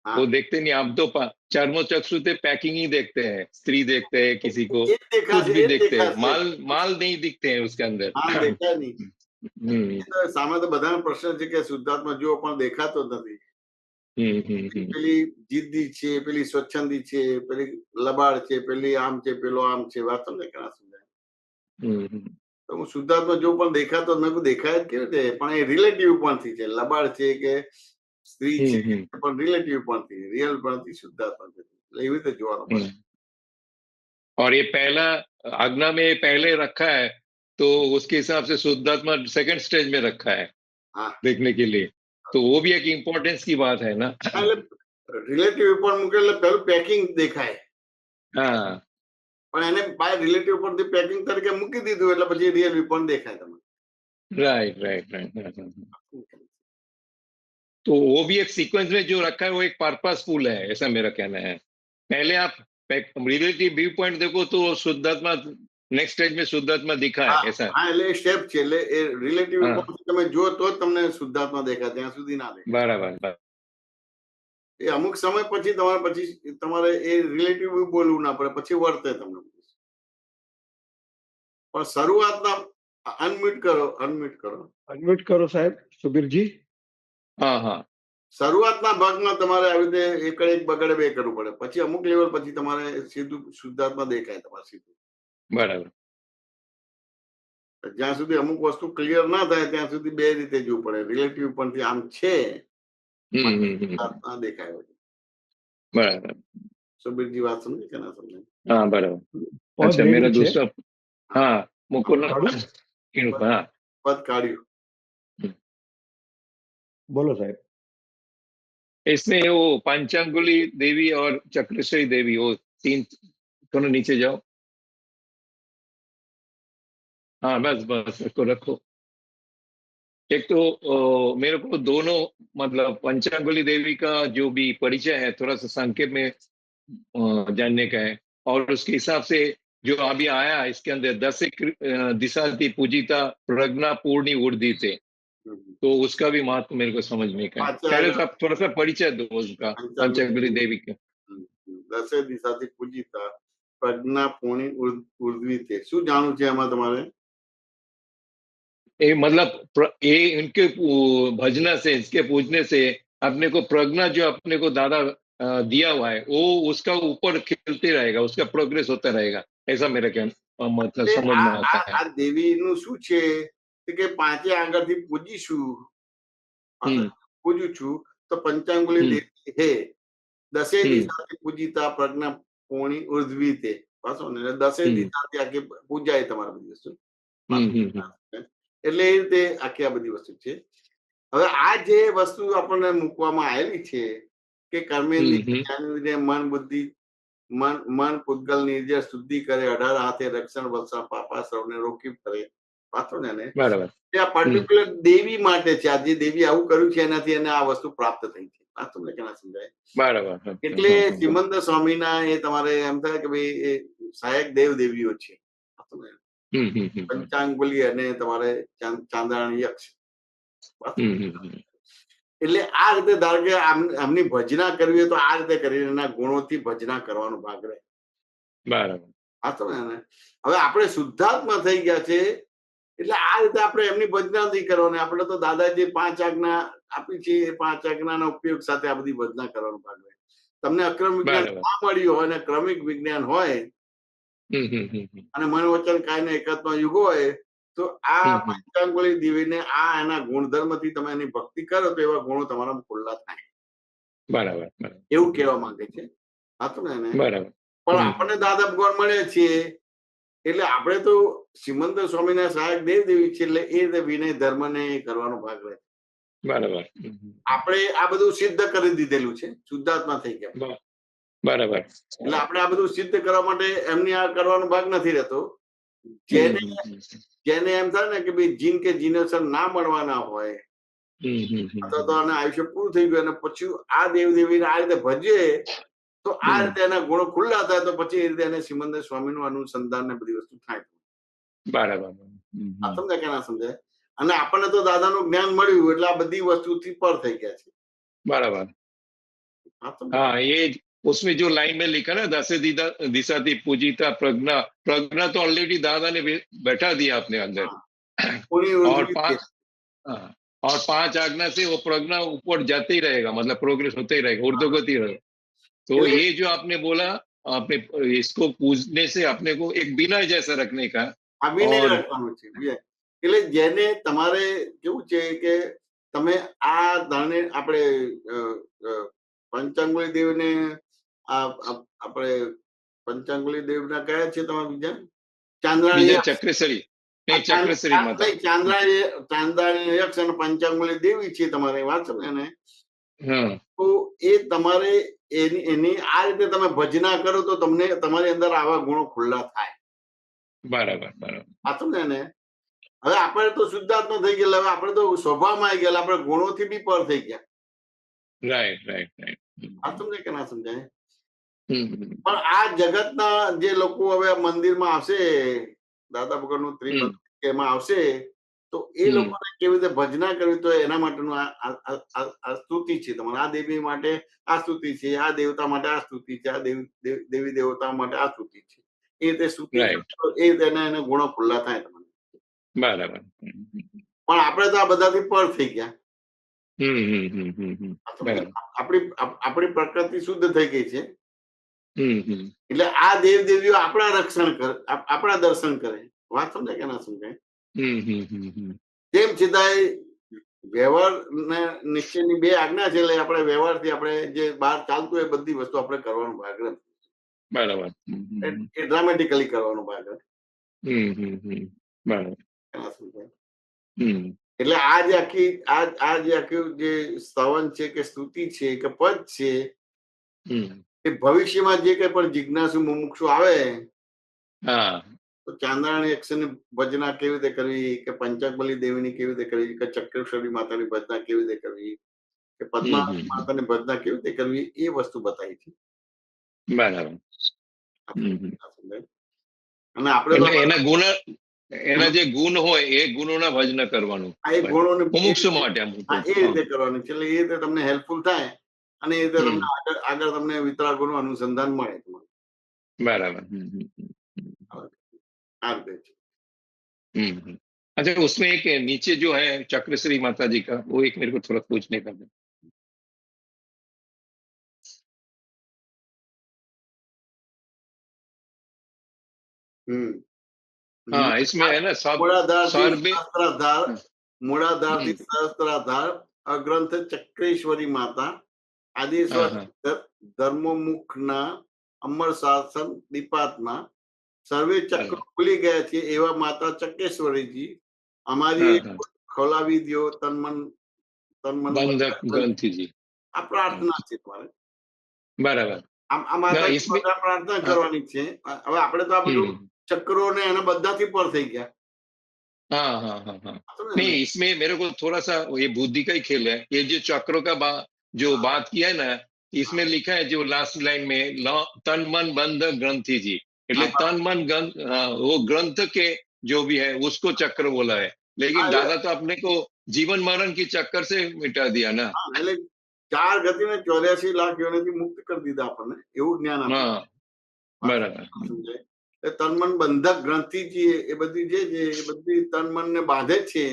हाँ। वो देखते नहीं, आप तो चर्मोचक्षु से पैकिंग ही देखते हैं, स्त्री देखते हैं, किसी को ये देखा कुछ से भी ये देखते देखा हैं, से माल नहीं दिखते हैं उसके अंदर। हाँ દેખાય નહીં हम्म, એ તો સામે તો બધાનો પ્રશ્ન છે કે શુદ્ધાત્મા જો પણ દેખાતો જ નથી પેલી જીદ્દી છે પેલી સ્વચ્છંદી છે પેલી લબાડ છે પેલી આમ છે પેલો આમ છે વાત તમને કેના સમજાય તો હું શુદ્ધાત્મા જો પણ દેખાતો મેં કીધું દેખાય જ કેવી રીતે પણ એ રિલેટિવ પણથી છે લબાડ છે કે સ્ત્રી છે પણ રિલેટિવ પણથી રિયલ પણથી શુદ્ધાત્મા છે એટલે એવી રીતે જોવાનું પડે और ये पहला आज्ञा में पहले रखा है, तो उसके हिसाब से शुद्धात्मा सेकंड स्टेज में रखा है हाँ देखने के लिए, तो वो भी एक इम्पोर्टेंस की बात है ना। એટલે રિલેટિવ પર મૂકે એટલે પેલું પેકિંગ દેખાય हाँ, પણ એને બાય રિલેટિવ પરથી પેકિંગ તરીકે મૂકી દીધું એટલે પછી રિયલ પણ દેખાય તમને राइट राइट राइट। तो वो भी एक सीक्वेंस में जो रखा है वो एक पर्पसफुल है, ऐसा मेरा कहना है। पहले आप रिलेटिव व्यू पॉइंट देखो तो शुद्धात्मा नेक्स्ट स्टेज में शुद्धात्मा दिखा है, ऐसा। હા એટલે એ સ્ટેપ છે એટલે એ રિલેટિવ હા. પરથી તમે જો તો જ તમને શુદ્ધાત્મા દેખાય ત્યાં સુધી ના દેખાય बराबर। એ અમુક સમય પછી તમારે એ રિલેટિવ વ્યૂ બોલવું ના પડે પછી વર્તે તમને પણ શરૂઆતના અનમ્યુટ કરો અનમ્યુટ કરો સાહેબ સુબીરજી हाँ हाँ શરૂઆતના ભાગમાં તમારે આવી રીતે એકડે એક બગડે બે કરવું પડે પછી અમુક લેવલ પછી તમારે સીધું શુદ્ધાત્મા દેખાય તમારે સીધું बराबर। જ્યાં સુધી અમુક વસ્તુ ક્લિયર ના થાય ત્યાં સુધી બે રીતે જોવું પડે રિલેટિવ પણ આમ છે શુદ્ધાત્મા દેખાય बराबर। સુબીરજી વાત સમજે કે ના સમજે हाँ बराबर। પદ अच्छा, मेरा રેડી છે दूसरा, हाँ मुकुल, हाँ પદ કાઢ્યું બોલો સાહેબ इसमें वो पंचांगुली देवी और चक्रश्री देवी, वो तीन, थोड़ा नीचे जाओ। हाँ बस बस इसको रखो। एक तो मेरे को दोनों, मतलब पंचांगुली देवी का जो भी परिचय है थोड़ा सा संक्षेप में जानने का है, और उसके हिसाब से जो अभी आया इसके अंदर 10 दिशा थी पूजिता प्रज्ञा पूर्णी उर्दी थे, तो उसका भी महत्व मेरे को समझने का है। पहले तो आप थोड़ा सा परिचय दो उसका, पंचांगुली देवी का। 10 દિશાથી પૂજિતા પ્રજ્ઞા પૂર્ણી ઉર્ધ્વી તે શું જાણવું છે આમાં તમારે ये मतलब ये इनके भजना से, इसके पूजने से अपने को प्रज्ञा जो अपने को दादा दिया हुआ है वो उसका ऊपर खिलते रहेगा, उसका प्रोग्रेस होता रहेगा, ऐसा मेरा क्या मतलब समझ में आता है। આ દેવીનું શું છે કે પાંચે આગળથી પૂજું છું તો પંચાંગુલી દેવી હે 10 દિશાથી પૂજિતા પ્રજ્ઞા પૂર્ણી ઉર્ધ્વી તે પાછો ને 10 દિશાથી આખી પૂજાય તમારે બધી વસ્તુ એટલે એ રીતે આખી આ બધી વસ્તુ છે હવે આ જે વસ્તુ આપણને મૂકવામાં આવેલી છે કે કર્મેન્દ્રિય જ્ઞાનેન્દ્રિય મન બુદ્ધિ મન પૂતગલ નિર્જર શુદ્ધિ કરે 18 હાથે રક્ષણ વત્સા પાપા સૌને રોકી કરે પાછો ને બરાબર આ પર્ટિક્યુલર દેવી માટે છે આ જે દેવી આવું કર્યું છે એનાથી એને આ વસ્તુ પ્રાપ્ત થઈ છે આ તમને કેના સમજાય બરાબર। એટલે સિમંદર સ્વામીના એ તમારે એમ થાય કે ભાઈ એ સહાયક દેવ દેવીઓ છે પંચાંગુલી અને તમારે ચાંદ્રાણી યક્ષ એટલે આ રીતે ધારો કે આમની ભજના કરવી હોય તો આ રીતે કરીને એના ગુણોથી ભજના કરવાનો ભાગ રહે બરાબર। હા તો ને હવે આપણે શુદ્ધાત્મા થઈ ગયા છે એટલે આ રીતે આપણે એમની ભજના નથી કરવાની આપણે તો દાદાજી 5 આજ્ઞા આપી છે એ 5 આજ્ઞાના ઉપયોગ સાથે આ બધી ભજના કરવાનો ભાગ રહે તમને અક્રમ વિજ્ઞાન ના મળ્યું હોય અને ક્રમિક વિજ્ઞાન હોય અને મન વચન કાયને એકાત્મ યુગ હોય તો આ પંચાંગુલી દેવીને આ એના ગુણધર્મથી તમે એની ભક્તિ કરો તો એવા ગુણો તમારા ખુલ્લા થાય બરાબર એવું કહેવા માંગે છે હા તો ને બરાબર। પણ આપણને દાદા ભગવાન મળે છે એટલે આપણે તો સિમંદર સ્વામીના સહાયક દેવ દેવી છે એટલે એ રીતે વિનય ધર્મને કરવાનો ભાગ રહે બરાબર। આપણે આ બધું સિદ્ધ કરી દીધેલું છે શુદ્ધાત્મા થઈ ગયા બરાબર। એટલે આપણે આ બધું સિદ્ધ કરવા માટે એમની આ કરવાનો ભાગ નથી રહેતો જેને એમ થાય ને કે ભાઈ જીન કે જીનેસર ના મળવાના હોય અથવા તો આને આયુષ્ય પૂરું થઈ ગયું અને પછી આ દેવ દેવીને આ રીતે ભજે તો આ રીતે એના ગુણો ખુલ્લા થાય તો પછી એ રીતે એને સિમંદર સ્વામીનું અનુસંધાન ને બધી વસ્તુ થાય બરાબર। આ સમજાય કે ના સમજાય અને આપણને તો દાદાનું જ્ઞાન મળ્યું એટલે આ બધી વસ્તુથી પર થઈ ગયા છે બરાબર। વાત સમજે? हाँ ये उसमें जो लाइन में लिखा ना दस दिशा थी पूजिता प्रज्ञा, प्रज्ञा तो ऑलरेडी दादा ने बैठा दिया अपने अंदर। कोणी और ઊંધવી છે. 5 हाँ, और 5 आज्ञा से वो प्रज्ञा ऊपर जाते ही रहेगा, मतलब प्रोग्रेस होते ही रहेगा, ऊर्ध्वगति रहेगा। तो એટલે ये जो आपने बोला, आपने इसको पूजने से अपने को एक विनय जैसा रखने का। અભિનય और રાખવાનું છે વિજય. એટલે જેને તમારે કેવું છે કે તમે આ દાને આપણે પંચાંગુલી દેવને આપણે પંચાંગુલી દેવના કયા છે તમારા બીજા? ચાંદ્રાણી विजय યક્ષ. चक्रेश्वरी આ नहीं, चक्रेश्वरी माता। નહીં, ચાંદ્રાણી યક્ષ અને પંચાંગુલી દેવી છે તમારે વાત સમજે ને. हाँ તો એ તમારે એની આ રીતે તમે ભજના કરો તો તમને તમારી અંદર આવા ગુણો ખુલ્લા થાય. बराबर बराबर। આ સમજે ને. હવે આપણે તો શુદ્ધાત્મા થઈ ગયેલા, હવે આપણે તો સ્વભાવમાં આવી ગયેલા, આપણે ગુણોથી બી પર થઈ ગયા. Right right right. આ સમજે કે ના સમજાય? हम्म પણ આ જગતના જે લોકો હવે આ મંદિરમાં આવશે, દાદા ભગવાનનું ત્રિમંદિર કે એમાં આવશે, તો એ લોકોને કેવી રીતે ભજના કરવી, તો એના માટેનું આ સ્તુતિ છે તમારે. આ દેવી માટે આ સ્તુતિ છે, આ દેવતા માટે આ સ્તુતિ છે, આ દેવી દેવતા માટે આ સ્તુતિ છે. એ રીતે સ્તુતિ Right. કરો, એ રીતે એને ગુણો ખુલ્લા થાય તમને. बराबर। પણ આપણે તો આ બધાથી પર થઈ ગયા. बराबर। આપણી પ્રકૃતિ શુદ્ધ થઈ ગઈ છે. हम्म એટલે આ દેવ દેવીઓ આપણા રક્ષણ કરે, આપણા દર્શન કરે. વાત સમજાય કે ના સમજાય? તેમ છતાંય વ્યવહાર ને નિશ્ચયની બે આજ્ઞા છે. એટલે આપણે વ્યવહારથી આપણે જે બહાર ચાલતું હોય બધી વસ્તુ આપણે કરવાનો ભાગ નથી. बराबर। એ ડ્રામેટિકલી કરવાનો ભાગ નથી. बराबर। કે ના સમજાય? એટલે આ જે આખી જે સ્તવન છે કે સ્તુતિ છે કે પદ છે, એ ભવિષ્યમાં જે કઈ પણ જિજ્ઞાસુ મુમુક્ષુ આવે हाँ તો ચાંદ્રાણી યક્ષની ભજના કેવી રીતે કરવી, કે પંચાકબલી દેવીની કેવી રીતે કરવી, કે ચક્રેશ્વરી માતાની ભજના કેવી રીતે કરવી, કે પદ્માવતી માતાની ભજના કેવી રીતે કરવી, એ વસ્તુ બતાવી છે. बराबर। અને આપણે તો એટલે એના જે ગુણ હોય એ ગુણોના ભજન કરવાનું આ એક ગુણોની મુમુક્ષુ માટે એ રીતે કરવાની છે. એટલે એ રીતે તમને હેલ્પફુલ થાય અને એ રીતે તમને આગળ તમને વિતરાગોનું અનુસંધાન મળે તમારે. बराबर। આ રીતે છે. अच्छा, उसमें एक नीचे जो है चक्रश्री माता जी का, वो एक मेरे को थोड़ा पूछने का था। हाँ इसमें है ना सब મૂળાધારથી સહસ્ત્રાધાર અગ્રંથ ચક્રેશ્વરી માતા આદિ ધર્મોમુખના અમર શાસન દીપાત્મા સર્વે ચક્રો ખુલી ગયા છે એવા માતા ચક્રેશ્વરીજી અમારી ખોલાવી દો તન્મન બંધક ગ્રંથિજી. આ પ્રાર્થના છે તમારે. બરાબર. આ માતા પ્રાર્થના કરવાની છે. હવે આપણે તો આ બધું चक्रों ने है ना बद्दाथी पर થઈ ગયા. हाँ नहीं, इसमें मेरे को थोड़ा सा ये बुद्धि का ही खेल है। ये जो चक्रों का जो बात किया है ना, इसमें लिखा है जो लास्ट लाइन में तन मन बंध ग्रंथि जी, એટલે तन मन वो ग्रंथ के जो भी है उसको चक्र बोला है। लेकिन दादा तो अपने को जीवन मरण की चक्कर से मिटा दिया ना। એટલે 4 ગતિ ને 84 લાખ યોનિથી મુક્ત કરી દીધા આપણને, એવું જ્ઞાન આપ્યું. हाँ बराबर। સમજાય? તન મન બંધક ગ્રંથિ છે એ બધી જે છે એ બધી તન મન ને બાંધે છે.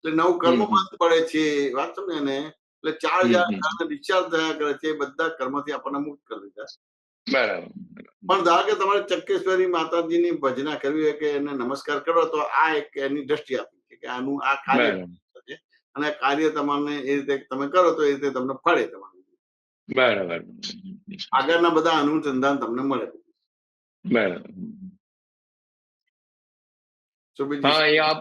એટલે નવું કર્મ બંધ પડે છે. વાત સમજે ને? એટલે 4000 ડિસ્ચાર્જ થયા કરે છે. બધા કર્મથી આપણને મુક્ત કરી દીધા. બરાબર. પણ ધારો કે તમારે ચક્રેશ્વરી માતાજીની ભજના કરવી હોય કે એને નમસ્કાર કરો તો આ એક એની દ્રષ્ટિ આપી છે કે આનું આ કાર્ય છે અને આ કાર્ય તમારે એ રીતે તમે કરો તો એ રીતે તમને ફળે. તમારું બરાબર. આગળના બધા અનુસંધાન તમને મળે. बराबर। हाँ ये आप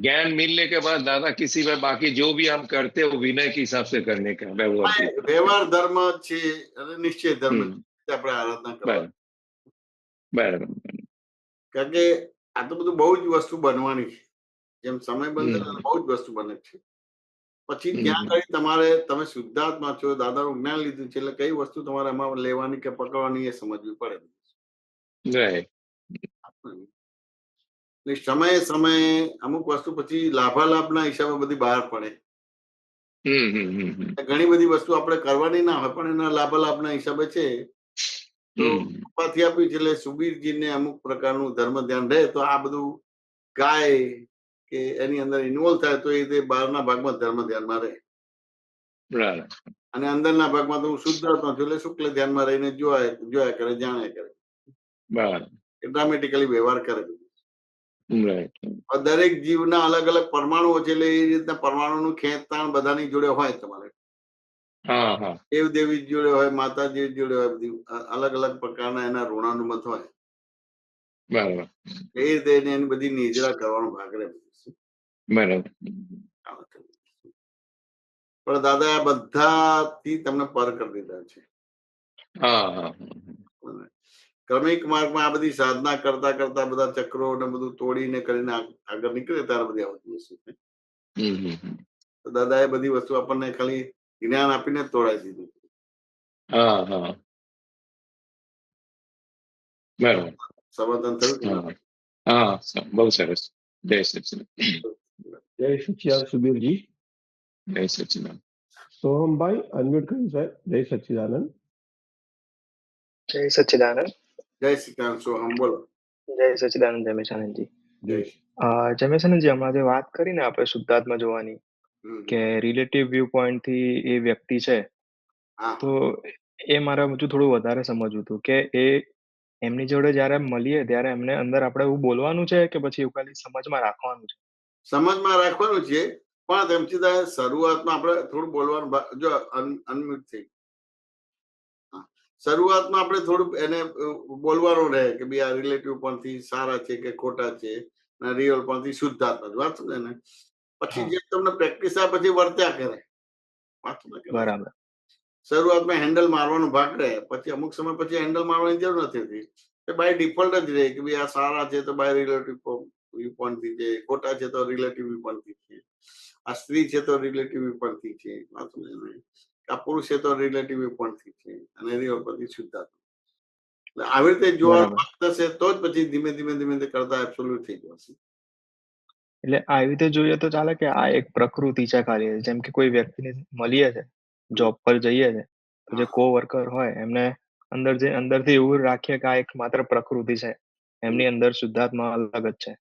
ज्ञान मिलने के बाद दादा किसी में बाकी जो भी हम करते हैं वो विनय के हिसाब से करने का व्यवहार धर्म છે અને નિશ્ચય ધર્મ આપણે આરાધના કરવાની. બરાબર. કારણ કે આ તો બધું બહુ જ વસ્તુ બનવાની છે. જેમ સમય બનશે બહુ જ વસ્તુ બને છે. પછી ત્યાં કઈ તમારે તમે શુદ્ધાત્મા છો, દાદાનું જ્ઞાન લીધું છે, એટલે કઈ વસ્તુ તમારે એમાં લેવાની કે પકડવાની એ સમજવી પડે. સમયે સમયે અમુક વસ્તુ પછી લાભાલાભના હિસાબે બધી બહાર પડે. હમ હમ હમ હમ ઘણી બધી વસ્તુ આપણે કરવાની ના હોય પણ એના લાભના હિસાબે છે. તો હમ કૃપાથી આપ્યું છે એટલે સુબીરજીને અમુક પ્રકારનું ધર્મ ધ્યાન રહે તો આ બધું ગાય કે એની અંદર ઇન્વોલ્વ થાય તો એ રીતે બહારના ભાગમાં ધર્મ ધ્યાનમાં રહે બરાબર અને અંદરના ભાગમાં તો હું શુદ્ધ આત્મા છું એટલે શુક્લ ધ્યાનમાં રહીને જોયા કરે જાણ્યા કરે બરાબર એ ડ્રામેટિકલી વ્યવહાર કરે. રાઈટ દરેક જીવના અલગ અલગ પરમાણુઓ છે એટલે એ રીતના પરમાણુનું ખેંચતાણ બધાની જોડે હોય તમારે. હા હા દેવ દેવી જોડે હોય માતાજી જોડે હોય બધી અલગ અલગ પ્રકારના એના ઋણાનુમત હોય બરાબર એ રીતે એની બધી નિજરા કરવાનો ભાગ રહે. બરાબર પણ દાદા આ બધાથી તમને પર કરી દીધા છે. હા હા ક્રમિક માર્ગમાં આ બધી સાધના કરતા કરતા બધા ચક્રો ને બધું તોડીને કરીને આગળ નીકળે ત્યારે બધી આવતી વસ્તુ છે. તો દાદા એ બધી વસ્તુ આપણને ખાલી જ્ઞાન આપીને જ તોડાવી દીધું. હા હા બરાબર સમાધાન થયું કે ના? હા બહુ સરસ. જય સચિદાનંદ. જય સચિદાન સુબીરજી. જય સચિદાનંદ. સોહમભાઈ અનમ્યુટ કર્યું સાહેબ. જય સચિદાનંદ. જય સચ્ચિદાનંદ. જય શ્રી કૃષ્ણ. સોહમ બોલો. જય સચ્ચિદાનંદ જમેશાનંદજી. જય જમેશાનંદજી, હમણાં જે વાત કરી ને આપણે શુદ્ધાત્મા જોવાની કે રિલેટિવ વ્યૂ પોઈન્ટ થી એ વ્યક્તિ છે, હા તો એ મારે હજુ થોડું વધારે સમજવું હતું કે એમની જોડે જયારે મળીએ ત્યારે એમને અંદર આપણે એવું બોલવાનું છે કે પછી એવું ખાલી સમજમાં રાખવાનું છે? સમજમાં રાખવાનું છે પણ તેમ છતાં શરૂઆતમાં આપણે થોડું બોલવાનું જો અનમ્યુટ થઈ શરૂઆતમાં આપણે થોડું એને બોલવાનું રહે કે ભાઈ આ રિલેટિવ પણથી સારા છે કે ખોટા છે અને રિયલ પણથી શુદ્ધાત્મા વાત સમજે ને પછી જે તમને પ્રેક્ટિસ આ પછી વર્ત્યા કરે વાત સમજે કે બરાબર. શરૂઆતમાં હેન્ડલ મારવાનો ભાગ રહે પછી અમુક સમય પછી હેન્ડલ મારવાની જરૂર નથી હોતી. બાય ડિફોલ્ટ જ રહે કે ભાઈ આ સારા છે તો બાય રિલેટિવ વ્યૂ પોઈન્ટથી છે, ખોટા છે તો રિલેટિવ વ્યૂ પોઈન્ટથી છે, આ સ્ત્રી છે તો રિલેટિવ વ્યૂ પોઈન્ટથી છે, વાત સમજે ને આ પુરુષ છે તો રિલેટિવ વ્યૂ પોઈન્ટથી છે અને રિયલ પરથી શુદ્ધાત્મા. એટલે આવી રીતે જોવાનું બરાબર. થશે તો જ પછી ધીમે ધીમે ધીમે કરતા એબ્સોલ્યુટ થઈ જશે. એટલે આવી રીતે જોઈએ તો ચાલે કે આ એક પ્રકૃતિ છે ખાલી, જેમ કે કોઈ વ્યક્તિને મળીએ છે, જોબ પર જઈએ છે, તો જે કો વર્કર હોય એમને અંદરથી એવું રાખીએ કે આ એક માત્ર પ્રકૃતિ છે, એમની અંદર શુદ્ધાત્મા અલગ જ છે,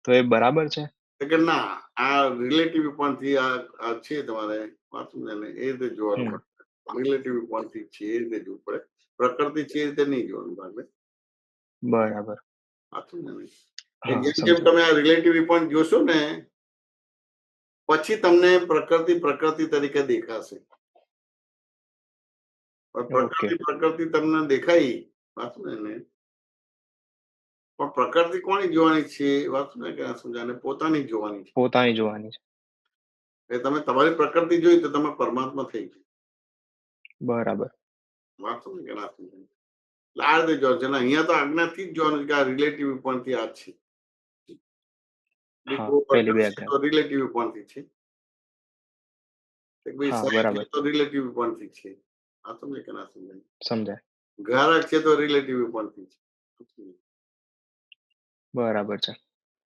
તો એ બરાબર છે? કે ના આ રિલેટિવ પોઈન્ટથી આ છે તમારે વાત સમજે ને એ રીતે જોવાનું પડે. રિલેટિવ પોઈન્ટથી છે એ રીતે જોવું પડે. પ્રકૃતિ છે એ રીતે નહીં જોવાનું ભાગે. બરાબર. વાત સમજે ને હા, જેમ જેમ સમજાય. તમે આ રિલેટિવ પોઈન્ટ જોશો ને પછી તમને પ્રકૃતિ તરીકે દેખાશે. ઓકે. પ્રકૃતિ તમને દેખાઈ વાત સમજે ને પણ પ્રકૃતિ કોની જોવાની છે વાત સમજે કે ના સમજાને પોતાની જોવાની છે. પોતાની જોવાની છે. એ તમે તમારી પ્રકૃતિ જોઈ તો તમે પરમાત્મા થઈ ગઈ. બરાબર. વાત સમજે કે ના સમજે એટલે આ રીતે જોવાનું છે ને અહીંયા તો આજ્ઞાથી જ જોવાનું કે આ રિલેટિવ પોઈન્ટથી આ છે. હા, પેલી બે તો રિલેટિવ પોઈન્ટથી છે. હા, સાહેબ બરાબર. છે તો રિલેટિવ પોઈન્ટથી છે. આ સમજે કે ના સમજે સમજાય. ગ્રાહક છે તો રિલેટિવ પોઈન્ટથી છે. બરાબર છે.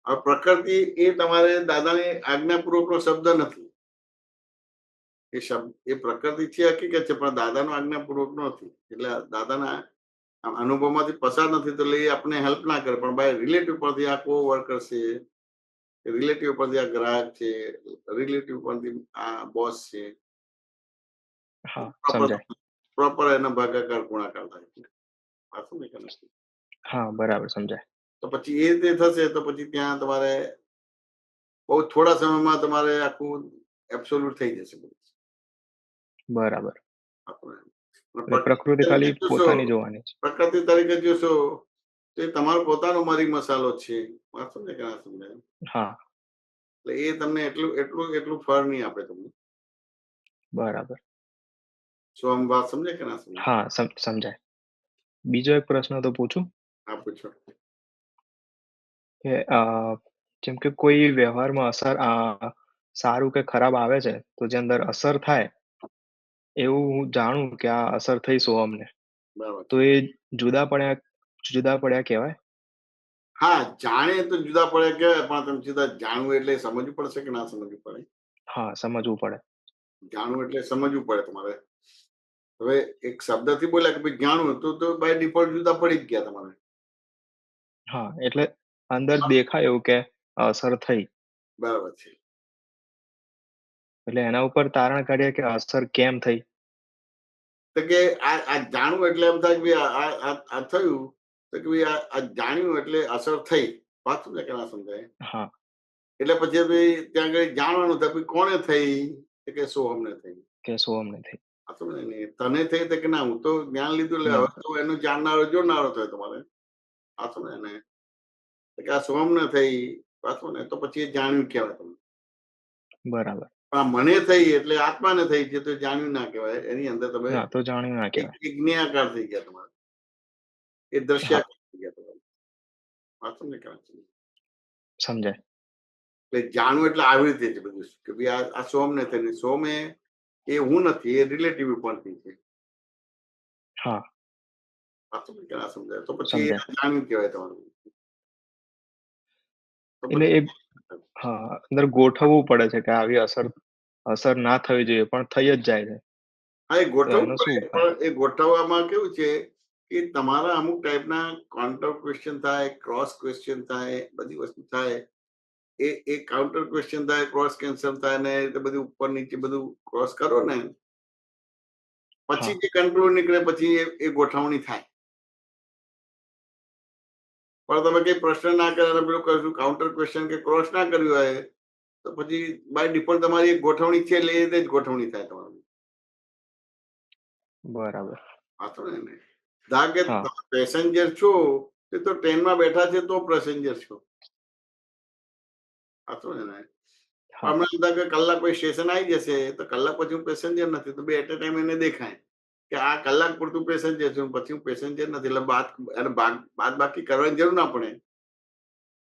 હવે પ્રકૃતિ એ તમારે દાદાની આજ્ઞાપૂર્વકનો શબ્દ નથી. એ શબ્દ એ પ્રકૃતિ છે હકીકત છે પણ દાદાનો આજ્ઞાપૂર્વકનો નથી. એટલે દાદાના અનુભવમાંથી પસાર નથી તો એ આપણે હેલ્પ ના કરે પણ બાય રિલેટિવ પરથી આ કો વર્કર છે, રિલેટિવ પરથી આ ગ્રાહક છે, રિલેટિવ પરથી આ બોસ છે. હા, સમજાય. પ્રોપર એના ભાગાકાર ગુણાકાર થાય. હા, બરાબર સમજાય. તો પછી એ રીતે થશે તો પછી ત્યાં તમારે બહુ થોડા સમયમાં તમારે આખું એબ્સોલ્યુટ થઈ જશે. બરાબર. એટલે પ્રકૃતિ પ્રકૃતિ ખાલી તરીકે જોશો પોતાની જોવાની છે. પ્રકૃતિ તરીકે જોશો તો એ તમારો પોતાનો મરી મસાલો છે. વાત સમજે કે ના સમજાય હા, એટલે એ તમને એટલું ફળ નહીં આપે તમને. બરાબર. શું આમ વાત સમજે કે ના સમજે? હા, સમજાય. બીજો એક પ્રશ્ન તો પૂછું હા પૂછો. કે જેમ કે કોઈ વ્યવહારમાં અસર સારું કે ખરાબ આવે છે તો જે અંદર અસર થાય એવું હું જાણું કે આ અસર થઈ સોહમને, બરાબર તો એ જુદા પડ્યા કહેવાય? હા જાણે તો જુદા પડે કહેવાય પણ તમે સીધા જાણવું એટલે સમજવું પડશે કે ના સમજવું પડે? હા, સમજવું પડે. જાણવું એટલે સમજવું પડે તમારે. હવે એક શબ્દથી બોલ્યા કે ભાઈ જાણવું તો બાય ડિફોલ્ટ જુદા પડી જ ગયા તમારે. હા, એટલે અંદર દેખાય એવું કે અસર થઈ, બરાબર છે. એટલે એના ઉપર તારણ કાઢીએ કે અસર કેમ થઈ. તો કે આ જાણવું એટલે એમ થાય કે ભાઈ આ થયું તો કે ભાઈ આ જાણ્યું એટલે અસર થઈ. વાત સમજાય કે ના સમજાય? હા, એટલે પછી ભાઈ ત્યાં આગળ જાણવાનું થાય કોણે થઈ કે સોહમને થઈ. કે સોહમને થઈ. આ સમજાય ને? તને થઈ તો કે ના હું તો જ્ઞાન લીધું એટલે હવે તો એનું જાણનારો જોનારો થયો તમારે. આ સમજાય ને? કે આ સોહમને થઈ પાછું ને તો પછી એ જાણ્યું કહેવાય તમે. બરાબર. પણ આ મને થઈ એટલે આત્માને થઈ છે તો જાણ્યું ના કહેવાય. એની અંદર તમે હા, તો જાણ્યું ના કહેવાય. એક જ્ઞાકાર થઈ ગયા તમારે. એ દ્રશ્યાકાર થઈ ગયા તમારે. વાત સમજાય કે ના સમજાય? સમજાય. એટલે જાણવું એટલે આવી રીતે છે બધું કે ભાઈ આ સોમ ને થઈને સોમ એ હું નથી, એ રિલેટિવ ઉપરથી છે. હા, વાત સમજાય કે ના સમજાય? તો પછી સમજાય. જાણ્યું કહેવાય તમારું. તો એટલે પછી હા, અંદર ગોઠવવું પડે છે કે આવી અસર ના થવી જોઈએ પણ થઈ જ જાય છે. હા, એ તો ગોઠવવું એનો શું પડે ઉપાય? પણ એ ગોઠવવામાં કેવું છે કે તમારા અમુક ટાઈપના કાઉન્ટર ક્વેશ્ચન થાય, ક્રોસ ક્વેશ્ચન થાય, બધી વસ્તુ થાય. એ કાઉન્ટર ક્વેશ્ચન થાય, ક્રોસ કેન્સલ થાય ને એ બધું ઉપર નીચે બધું ક્રોસ કરો ને પછી જે કન્ક્લુડ નીકળે પછી એ ગોઠવણી થાય. પણ તમે કઈ પ્રશ્ન ના કરે અને પેલું કશું કાઉન્ટર ક્વેશ્ચન કે ક્રોસ ના કર્યું હોય તો પછી બાય ડિફોલ્ટ તમારી એક ગોઠવણી છે એટલે એ રીતે જ ગોઠવણી થાય તમારી. બરાબર. હા તો ને ધારો કે હા. તમે પેસેન્જર છો એ તો ટ્રેનમાં બેઠા છે તો પેસેન્જર છો. હા તો ને હા, હમણાં ધારો કે કલાક પછી સ્ટેશન આવી જશે તો કલાક પછી હું પેસેન્જર નથી તો બે એટ ટાઈમ એને દેખાય કે આ કલાક પૂરતું પેસેન્જર છું પછી હું પેસેન્જર નથી એટલે બાદ બાકી કરવાની જરૂર ના પડે.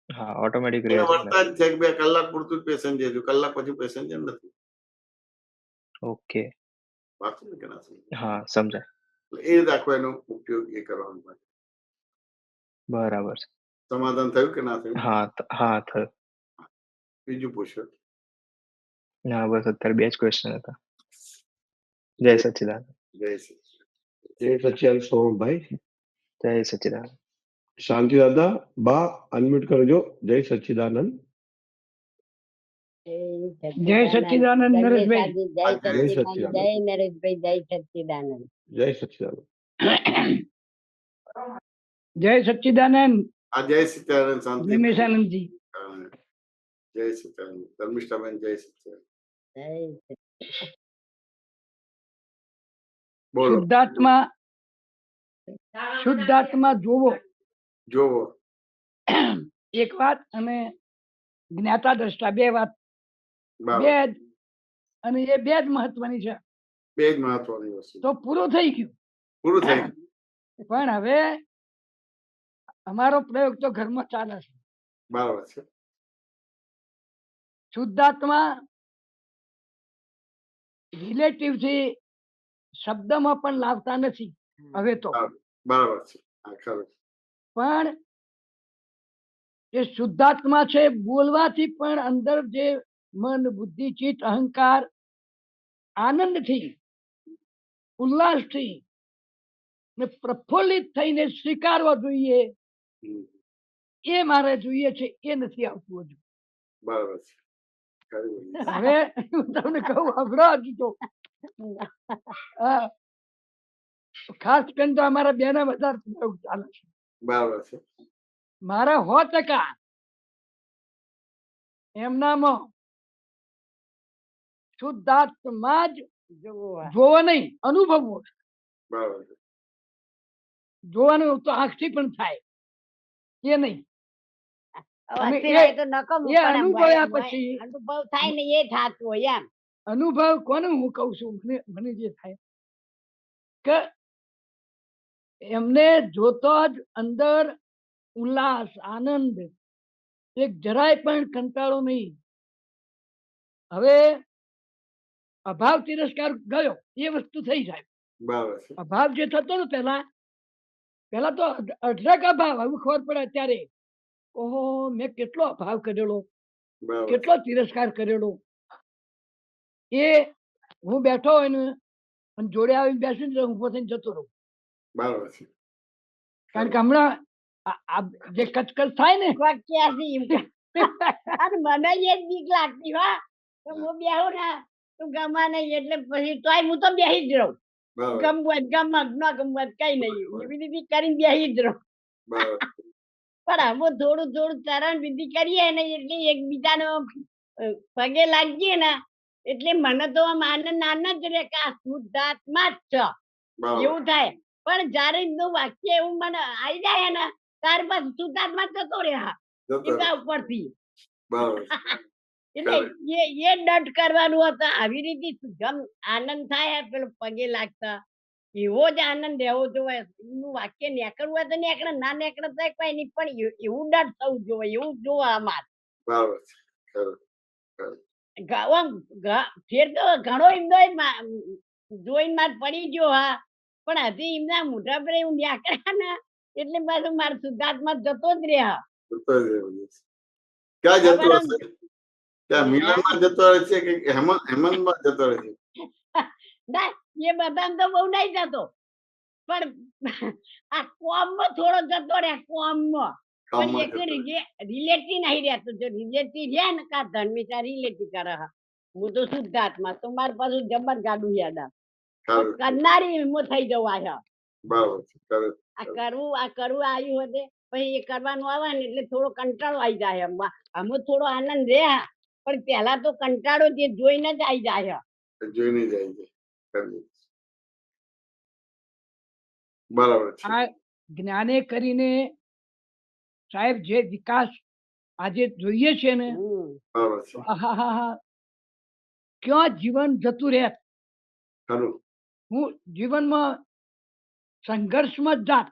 હા, ઓટોમેટિક એને રહે છે અંદર. વર્તા જ છે કે બે કલાક પૂરતું જ પેસેન્જર છું, કલાક પછી પેસેન્જર નથી. ઓકે. વાત સમજાય કે ના સમજાય? હા, સમજાય. એટલે એ જ આખો એનો ઉપયોગ એ કરવાનો. બરાબર છે. સમાધાન થયું કે ના થયું? હા, હા, થયું. બીજું પૂછો. ના, બસ અત્યારે 2 જ ક્વેશ્ચન હતા. જય સચ્ચિદાનંદ. જય શ્રી જય સચ્ચિદાનંદ સોમભાઈ. જય સચ્ચિદાનંદ. શાંતિ દાદા બા અનમ્યુટ કરજો. જય સચ્ચિદાનંદ. જય સચ્ચિદાનંદ નરેશભાઈ. જય સચ્ચિદાનંદ. જય નરેશભાઈ. જય સચ્ચિદાનંદ. જય સચ્ચિદાનંદ. જય સચ્ચિદાનંદ આ જય સચ્ચિદાનંદ શાંતિ. નિમેશાનંદજી. જય સચ્ચિદાનંદ ધર્મિષ્ઠાબેન. જય સચ્ચિદાનંદ. બોલો. શુદ્ધાત્મા જોવો એક વાત અને જ્ઞાતા દ્રષ્ટા 2 વાત. બરાબર. બે જ અને એ 2 જ મહત્વની છે. બે જ મહત્વની વસ્તુ. તો પૂરું થઈ ગયું. પૂરું થઈ ગયું. પણ હવે અમારો પ્રયોગ તો ઘરમાં ચાલે છે. બરાબર છે. શુદ્ધાત્મા રિલેટિવ થી શબ્દમાં પણ લાવતા નથી હવે તો. બરાબર છે. હા, ખરું. પણ એ શુદ્ધાત્મા છે બોલવાથી પણ અંદર જે મન બુદ્ધિ ચિત્ત અહંકાર આનંદથી ઉલ્લાસથી ને પ્રફુલ્લિત થઈને સ્વીકારવા જોઈએ એ મારે જોઈએ છે એ નથી આવતું હજુ. બરાબર છે. ખરું. હવે હું તમને કહું અઘરો હજી તો. હા. ખાસ કરીને તો અમારા 2 ના વધારે પ્રયોગ ચાલે છે. બરાબર છે. મારા 100% એમનામાં શુદ્ધાત્મા જ જોવો નહીં અનુભવવો છે. બરાબર છે. જોવાનું તો આંખથી પણ થાય એ નહીં. અને એ અનુભવ્યા પછી અનુભવ થાય ને એ થાતું હોય એમ. અનુભવ કોને હું કહું છું મને જે થાય કે એમને જોતો જ અંદર ઉલ્લાસ આનંદ એક જરાય પણ કંટાળો નહીં. હવે અભાવ તિરસ્કાર ગયો એ વસ્તુ થઈ જાય. બરાબર છે. અભાવ જે થતો ને પેલા તો અઢળક અભાવ હવે ખબર પડે અત્યારે ઓહો મેં કેટલો અભાવ કરેલો, બરાબર છે. કેટલો તિરસ્કાર કરેલો. એ હું બેઠો હોય ને અને જોડે આવીને બેસીને ઉભો થઈને જતો રહું. બરાબર છે. કારણ કે હમણાં આ જે કચકચ થાય ને ક્યાંથી અને મને એ જ બીક લાગતી હો તો હું બેહું ને તું ગમા નહીં એટલે પછી તોય હું તો બેહી જ રહું. બરાબર ગમત ગમત ન ગમત કઈ નહીં એવી રીતે કરીને બેહી જ રહું. બરાબર પણ અમે થોડું થોડું ચરણ વિધિ કરીએ ને એટલે એકબીજાને પગે લાગીએ ને એટલે મને તો આમ આનંદ જ રહે કે આ શુદ્ધાત્મા જ છે બરાબર એવું થાય. પણ જયારે નું વાક્ય એવું મને આવી જાય ને ત્યાર બાદ શુદ્ધાત્મા જતો રહે જતો એટલા રહે. ઉપરથી. બરાબર એટલે એ દંડ કરવાનું હતો આવી રીતે ગમ આનંદ થાય પેલો પગે લાગતા એવો જ આનંદ રહેવો જોઈએ. એનું વાક્ય નીકળવું હોય તો નીકળે ના નીકળે તો કઈ નહીં પણ એવું દંડ થવું જોઈએ એવું જોવા અમારે. બરાબર છે. ખરું. ફેર તો ઘણો એમનો જોઈને માર પડી ગયો હા પણ હજી એમના મોઢા પર એવું નીકળ્યા ને એટલે પાછું મારે શુદ્ધાત્મા જતો જ રહ્યા. જતો જ રહે બધું. ક્યાં જતો હશે? ત્યાં મિલનમાં જતો રહે છે કે હેમંતમાં જતો રહે છે? ના એ બધા તો બહુ નહીં જતો પણ આ કોમમાં થોડો જતો રહે કોમમાં. પણ કામમાં એક જતો રહે. રિલેટિવ નહીં રહેતો જો રિલેટિવ રહે ને કા ધર્મિકા રિલેટિવ કરે હા હું તો શુદ્ધાત્મા તો મારે પાછું જબર ગાડું યાદ આવે ખરું. કરનારી હું થઈ જવું આ બરાબર છે. ખરું. આ કરવું આવ્યું હતું પછી એ કરવાનું આવે ને એટલે થોડો કંટાળો આવી જાય અમે થોડો આનંદ રહે પણ પેલા તો કંટાળો જે જોઈને જ આવી જાય. જોઈને જાય છે. ખરું. બરાબર છે. આ જ્ઞાને કરીને સાહેબ જે વિકાસ આજે જોઈએ છે ને બરાબર છે. આહાહાહા, ક્યાં જીવન જતું રહે. ખરું. હું જીવનમાં સંઘર્ષમાં જ જાત.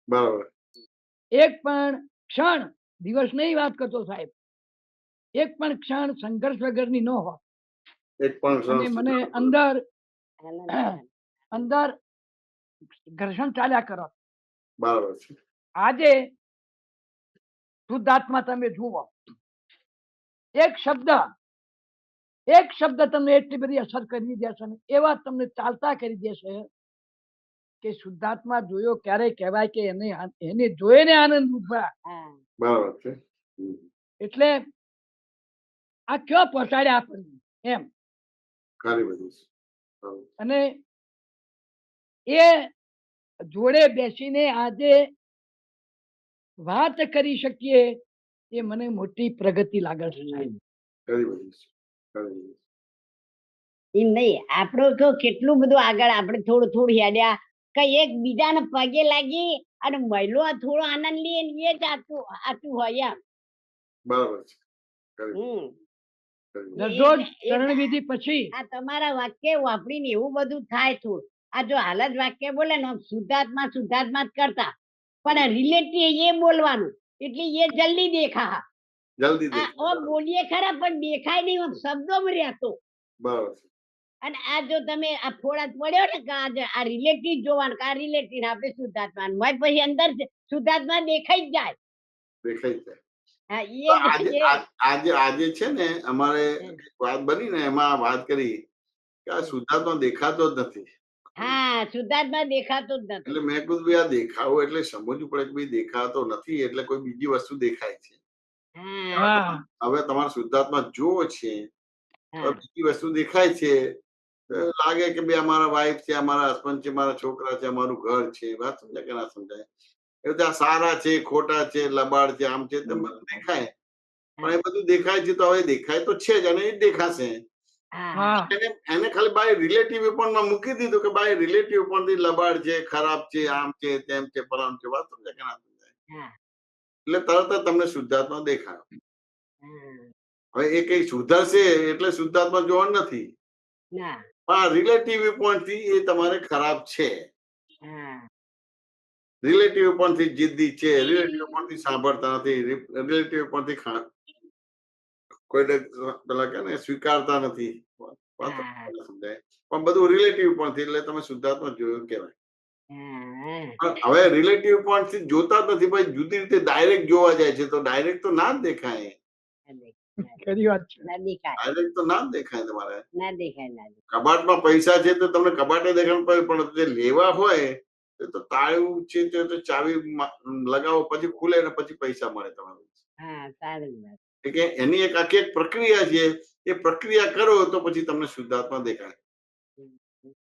બરાબર. એક પણ ક્ષણ દિવસ નહીં વાત કરતો સાહેબ એક પણ ક્ષણ સંઘર્ષ વગરની ન હોય. એક પણ અને મને અંદર અંદર ઘર્ષણ ચાલ્યા કરો. બરાબર છે. આજે શુદ્ધાત્મા તમે જુઓ એક શબ્દ તમને એટલી બધી અસર કરી દેશે ને એવા તમને ચાલતા કરી દેશે કે શુદ્ધાત્મા જોયો ક્યારે કહેવાય કે એને જોઈને આનંદ ઉભા. બરાબર છે. એટલે આ ક્યાં પહોંચાડ્યા આપણને એમ. ખરી બધું છે. ખરું. અને એ જોડે બેસીને આજે વાત કરી શકીએ એ મને મોટી પ્રગતિ લાગે છે સાહેબ. ખરી બધું છે. ખરી બધું છે. એમ નહીં આપણો તો કેટલું બધું આગળ આપણે થોડું થોડું હેડ્યા કઈ એક બીજાને પગે લાગી અને મહિલો થોડો આનંદ લઈએ ને એ જ આતું હોય એમ. બરાબર છે. ખરી. હમ ખરી. દરરોજ ચરણવિધિ પછી આ તમારા વાક્ય વાપરીને એવું બધું થાય થોડું. આ જો હાલ જ વાક્ય બોલે ને શુદ્ધાત્મા શુદ્ધાત્મા જ કરતા પણ રિલેટિવ એ બોલવાનું એટલે એ જલ્દી દેખા. જલ્દી દેખાય. બોલીએ ખરા પણ દેખાય નહીં શબ્દોમાં રહેતો. બરાબર છે. અને આ જો તમે આ ફોડા પડ્યો ને કે આ રિલેટિવ જોવાનું કે આ રિલેટિવ આપણે શુદ્ધાત્મા પછી અંદર શુદ્ધાત્મા દેખાઈ જ જાય. દેખાય છે. હા તો આજે છે ને અમારે વાત બની ને એમાં વાત કરી કે આ શુદ્ધાત્મા દેખાતો જ નથી. હા શુદ્ધાત્મા દેખાતો જ નથી. એટલે મેં કીધું ભાઈ આ દેખાવો એટલે સમજવું પડે કે ભાઈ દેખાતો નથી એટલે કોઈ બીજી વસ્તુ દેખાય છે. હવે તમારા શુદ્ધાત્મા જોવો છે તો બીજી વસ્તુ દેખાય છે લાગે કે ભાઈ અમારા વાઈફ છે અમારા હસબન્ડ છે મારા છોકરા છે અમારું ઘર છે વાત સમજાય કે ના સમજાય એ બધા સારા છે ખોટા છે લબાડ છે આમ છે તેમ બધું દેખાય પણ એ બધું દેખાય છે તો હવે દેખાય તો છે જ અને એ જ દેખાશે. એને ખાલી બાય રિલેટિવ પણ મૂકી દીધું કે બાય રિલેટિવ પણ લબાડ છે ખરાબ છે આમ છે તેમ છે પરામ છે વાત સમજાય કે ના સમજાય એટલે તરત જ તમને શુદ્ધાત્મા દેખાય. હવે એ કઈ સુધરશે એટલે શુદ્ધાત્મા જોવાનું નથી પણ રિલેટિવ પોઈન્ટ થી એ તમારે ખરાબ છે. રિલેટિવ પણ થી જિદ્દી છે રિલેટિવ પણ થી સાંભળતા નથી રિલેટિવ પણ થી કોઈને પેલા કે ને સ્વીકારતા નથી સમજાય પણ બધું રિલેટિવ પણ થી એટલે તમે શુદ્ધાત્મા જોયું કહેવાય. હવે રિલેટિવ પોઈન્ટ થી જોતા જ નથી ભાઈ જુદી રીતે ડાયરેક્ટ જોવા જાય છે તો ડાયરેક્ટ તો ના જ દેખાય. ખરી વાત છે. ના દેખાય ડાયરેક્ટ તો ના જ દેખાય તમારે. ના દેખાય ના દેખાય. કબાટમાં પૈસા છે તો તમને કબાટે દેખાણ પડે, પણ જે લેવા હોય એ તો તાળું છે તે તો ચાવી લગાવો પછી ખુલે ને પછી પૈસા મળે તમારે. હા સારી વાત. એટલે કે એની એક આખી એક પ્રક્રિયા છે, એ પ્રક્રિયા કરો તો પછી તમને શુદ્ધાત્મા દેખાય.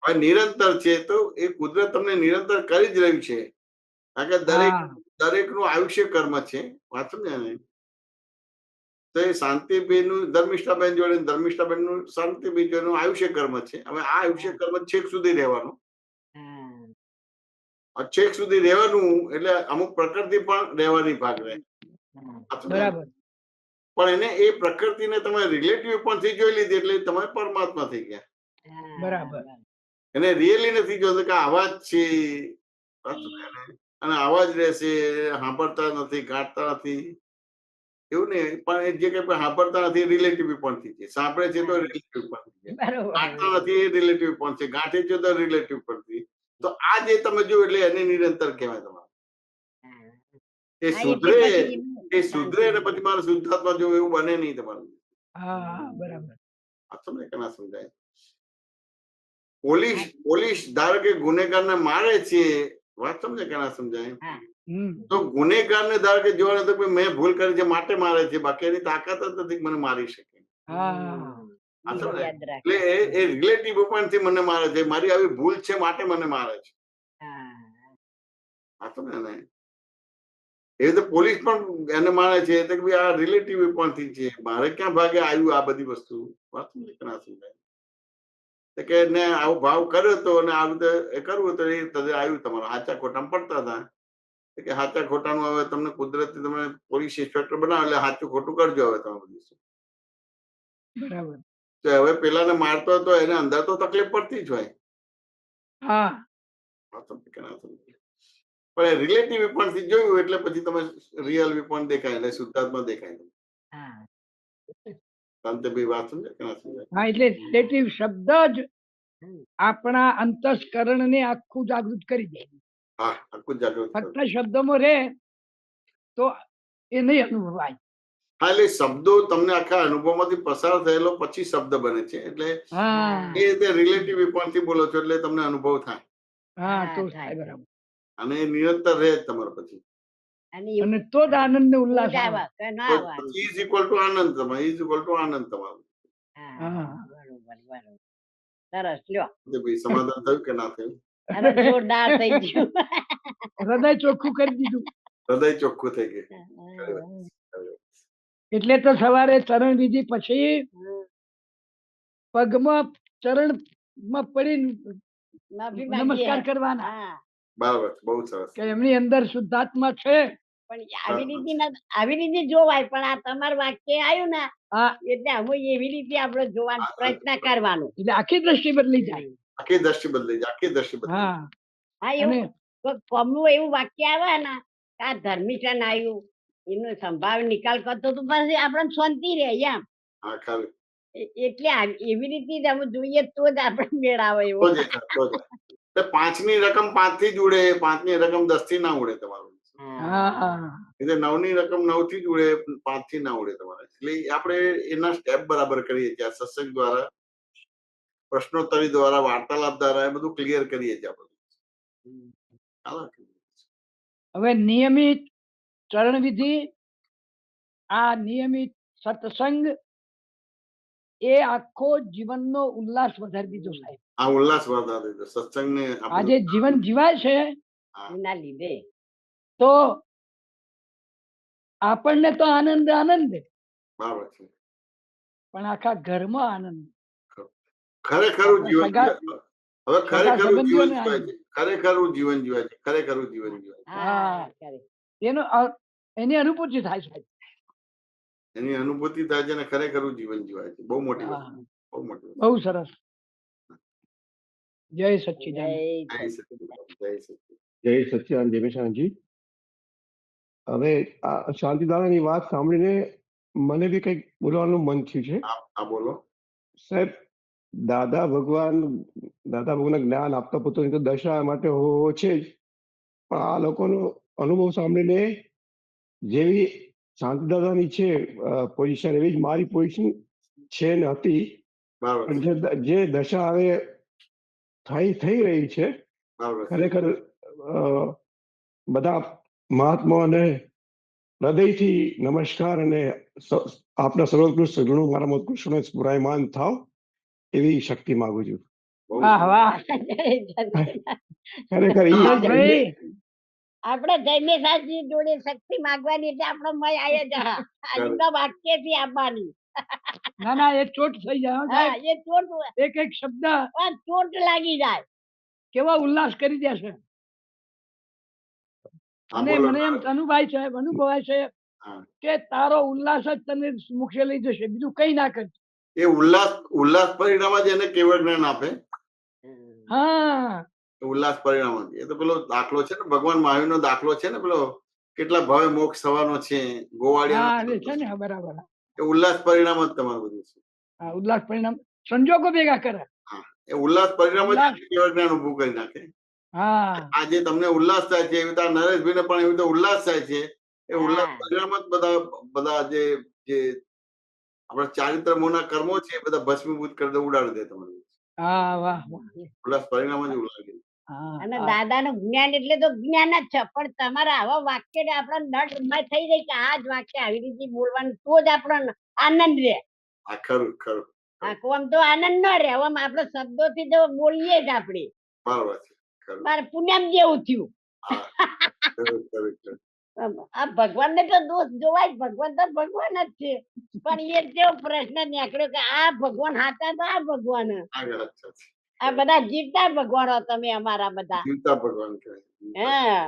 હવે નિરંતર છે તો એ કુદરત તમને નિરંતર કરી જ રહ્યું છે, કારણ કે દરેકનું આયુષ્ય કર્મ છે. વાત સમજ્યા ને? તો એ શાંતિબેન નું ધર્મિષ્ઠાબેન જોડે, ધર્મિષ્ઠાબેન નું શાંતિબેન જોડે આયુષ્ય કર્મ છે. હવે આ આયુષ્ય કર્મ છેક સુધી રહેવાનું. છેક સુધી રહેવાનું એટલે અમુક પ્રકૃતિ પણ રહેવાની ભાગ રહે. બરાબર. પણ એને એ પ્રકૃતિને તમે રિલેટિવ પણ થી જોઈ લીધી એટલે તમે પરમાત્મા થઈ ગયા. બરાબર. એને રિયલી નથી જોતું કે આવા જ છે અને આવા જ રહેશે, સાંભળતા નથી, ગાંઠતા નથી, એવું નહીં. પણ એ જે કઈ સાંભળતા નથી રિલેટિવ પણ થી છે, સાંભળે છે તો રિલેટિવ પણ છે, ગાંઠતા નથી એ રિલેટિવ પણ છે, ગાંઠે છે તો રિલેટિવ પણ છે. તો આ જે તમે જો એટલે એને નિરંતર કહેવાય. તમારે એ સુધરે ને પછી મારે શુદ્ધાત્મા જો એવું બને નહીં તમારું. બરાબર. સમજાય કે ના સમજાય? પોલીસ ધારો કે ગુનેગારને મારે છે, વાત સમજે કે ના સમજાય? તો ગુનેગારને ધારો કે જોવાનું તો મેં ભૂલ કરી છે માટે મારે છે, બાકી એની તાકાત જ નથી મને મારી શકે. એટલે એ રિલેટિવ પોઈન્ટ થી મને મારે છે, મારી આવી ભૂલ છે માટે મને મારે છે. હા સમજે ને? એ તો પોલીસ પણ એને માને છે તો કે આ રિલેટિવ પોઈન્ટ થી છે, મારે ક્યાં ભાગે આવ્યું આ બધી વસ્તુ. વાત સમજે કે ના સમજાય? કે ને આવો ભાવ કર્યો હતો અને આ રીતે એ કરવું તો એ આવ્યું તમારું. સાચા ખોટા પડતા હતા કે સાચા ખોટાનું હવે તમને કુદરતી તમે પોલીસ ઇન્સ્પેક્ટર બનાવો એટલે સાચું ખોટું કરજો. હવે તમે બધું બરાબર. તો હવે પેલાને મારતો હતો એને અંદર તો તકલીફ પડતી જ હોય. પણ રિલેટિવ વિપણ થી જોયું એટલે પછી તમે રિયલ વિપણ દેખાય એટલે શુદ્ધાત્મા દેખાય. શાંતિભાઈ વાત સમજે કે ના સમજાય? હા, એટલે રિલેટિવ શબ્દ જ આપણા અંતસ્કરણને આખું જાગૃત કરી દે. હા, આખું જાગૃત. ફક્ત શબ્દોમાં રહે તો એ નહીં અનુભવાય. હા, એટલે શબ્દો તમને આખા અનુભવમાંથી પસાર થયેલો પછી શબ્દ બને છે, એટલે એ રીતે રિલેટિવ વિપણથી બોલો છો એટલે તમને અનુભવ થાય. તો થાય. બરાબર. અને એ નિરંતર રહે જ તમારે પછી. અને તો જ આનંદ ને ઉલ્લાસ આવે. પછી ઇઝ ઇક્વલ ટુ આનંદ તમારે, ઇઝ ઇક્વલ ટુ આનંદ તમારું. સરસ લ્યો. ભાઈ સમાધાન થયું કે ના થયું? જોરદાર થઈ ગયું. હૃદય ચોખ્ખું કરી દીધું. હૃદય ચોખ્ખું થઈ ગયું. એટલે તો સવારે ચરણ વિધિ પછી પગમાં ચરણમાં પડી નમસ્કાર કરવાના. બરાબર, બહુ સરસ. કે એમની અંદર શુદ્ધાત્મા છે. પણ આવી રીતે જોવાય, પણ આ તમારું વાક્ય આવ્યું ને એટલે અમે એવી રીતે આપણે જોવાનો પ્રયત્ન કરવાનો. એટલે આખી દ્રષ્ટિ બદલી જાય. આખી દ્રષ્ટિ બદલી જાય. આખી દ્રષ્ટિ બદલી. હા, એવું કોમનું એવું વાક્ય આવે ને કે આ ધર્મિષ્ઠાન આવ્યું એનો સંભાવ નિકાલ કરતો તો પછી આપણે શાંતિ રહે એમ. હા, ખરું. એટલે એવી રીતે અમે જોઈએ તો જ આપણે મેળ આવે એવો. 5 ની રકમ 5 થી જ ઉડે, 5 ની રકમ 10 થી ના ઉડે તમારું. એટલે 9 ની રકમ 9 થી જ ઉડે, 5 થી ના ઉડે તમારે. એટલે આપણે એના સ્ટેપ બરાબર કરીએ છીએ આ સત્સંગ દ્વારા, પ્રશ્નોત્તરી દ્વારા, વાર્તાલાપ દ્વારા એ બધું ક્લિયર કરીએ છીએ આપણે. હવે નિયમિત ચરણ વિધિ, આ નિયમિત સત્સંગ એ આખો જીવનનો ઉલ્લાસ વધારી દીધો સાહેબ. આ ઉલ્લાસ વધારી દીધો સત્સંગને. આજે જીવન જીવાય છે એના લીધે તો આપણને તો આનંદ આનંદ, બરાબર છે, પણ આખા ઘરમાં આનંદ. ખરેખરું જીવન હવે ખરેખરું જીવન જીવાય છે, ખરેખરું જીવન જીવાય છે, ખરેખરું જીવન જીવાય છે. એનો એની અનુભૂતિ થાય છે, એની અનુભૂતિ થાય છે અને ખરેખરું જીવન જીવાય છે. બહુ મોટી વસ્તુ, બહુ મોટી, બહુ સરસ. જય સચ્ચિદાનંદ. જય સચ્ચિદાનંદ દેવેશાનજી. હવે આ શાંતિદાદાની વાત સાંભળીને મને બી કંઈક બોલવાનું મન થયું છે. આ બોલો સાહેબ. દાદા ભગવાન જ્ઞાન આપતા પુત્રોની તો દશા માટે છે જ, પણ આ લોકોનો અનુભવ સાંભળીને જેવી શાંતિદાદાની છે પોઝિશન એવી જ મારી પોઝિશન છે ને હતી, બરાબર પણ છે, જે દશા હવે થઈ રહી છે, બરાબર છે. ખરેખર બધા મહાત્માઓને હૃદયથી નમસ્કાર અને આપના સર્વોત્કૃષ્ટ ગુરુ મારા કૃષ્ણ સ્મરાયમાન થાવ એવી શક્તિ માંગુ છું. બહુ વાહ સરસ. વાહ ખરેખર ભાઈ આપણે જન્મેશાજી જોડે શક્તિ માંગવાની એટલે આપણો મય આયે જ હા. આજના વાક્યથી આવવાની. ના ના એ ચોટ થઈ જાય હો હા સાહેબ. એ ચોટ એક એક શબ્દ ચોટ લાગી જાય. કેવા ઉલ્લાસ કરી દેશે. હા, અને બોલો મને એમ અનુભવાય છે હા. કે તારો ઉલ્લાસ જ તને મુખ્ય લઈ જશે, બીજું કઈ ના કરશે. એ ઉલ્લાસ પરિણામ જ એને કેવળ જ્ઞાન આપે. હા ઉલ્લાસ પરિણામ જ. એ તો પેલો દાખલો છે ને, ભગવાન મહાવીરનો દાખલો છે ને, પેલો કેટલા ભાવે મોક્ષ થવાનો છે, હા એ ગોવાળિયાનો. છે ને બરાબર. એ ઉલ્લાસ પરિણામ જ તમારું બધું છે. હા ઉલ્લાસ પરિણામ સંજોગો ભેગા કરે. હા, એ ઉલ્લાસ પરિણામ જ ઉલ્લાસ. કેવળ જ્ઞાન ઉભું કરી નાખે. હા આજે તમને ઉલ્લાસ થાય છે, એવી રીતે નરેશભાઈને પણ એવી રીતે ઉલ્લાસ થાય છે. એ ઉલ્લાસ હા. પરિણામ જ બધા જે આપણા ચારિત્રમોના કર્મો છે એ બધા ભસ્મીભૂત કરી દે, ઉડાડી દે તમારું. હા વાહ વાહ. ઉલ્લાસ પરિણામ જ ઉડાડી દે. હા અને હા. દાદાનું જ્ઞાન એટલે તો જ્ઞાન જ છે, પણ તમારા આવા વાક્ય આપણા નટ થઈ જાય કે આ જ વાક્ય આવી રીતે બોલવાનું તો જ આપણો આનંદ રહે. આ ખરું ખરું આમ તો આનંદ ન રહે. આમ આપણે શબ્દોથી તો બોલીએ જ આપણે. બરાબર છે. ખરું. મારે પુણ્યમ જેવું થયું. હા, ખરું ખરું ખરું. આ ભગવાન ને તો દોષ જોવાય જ. ભગવાન તો ભગવાન જ છે, પણ એ જેવો પ્રશ્ન નીકળ્યો કે આ ભગવાન હાચા તો આ ભગવાન, આગળ અચ્છા છે. આ બધા જીવતા ભગવાનો તમે અમારા બધા. જીવતા ભગવાન કહેવાય. હા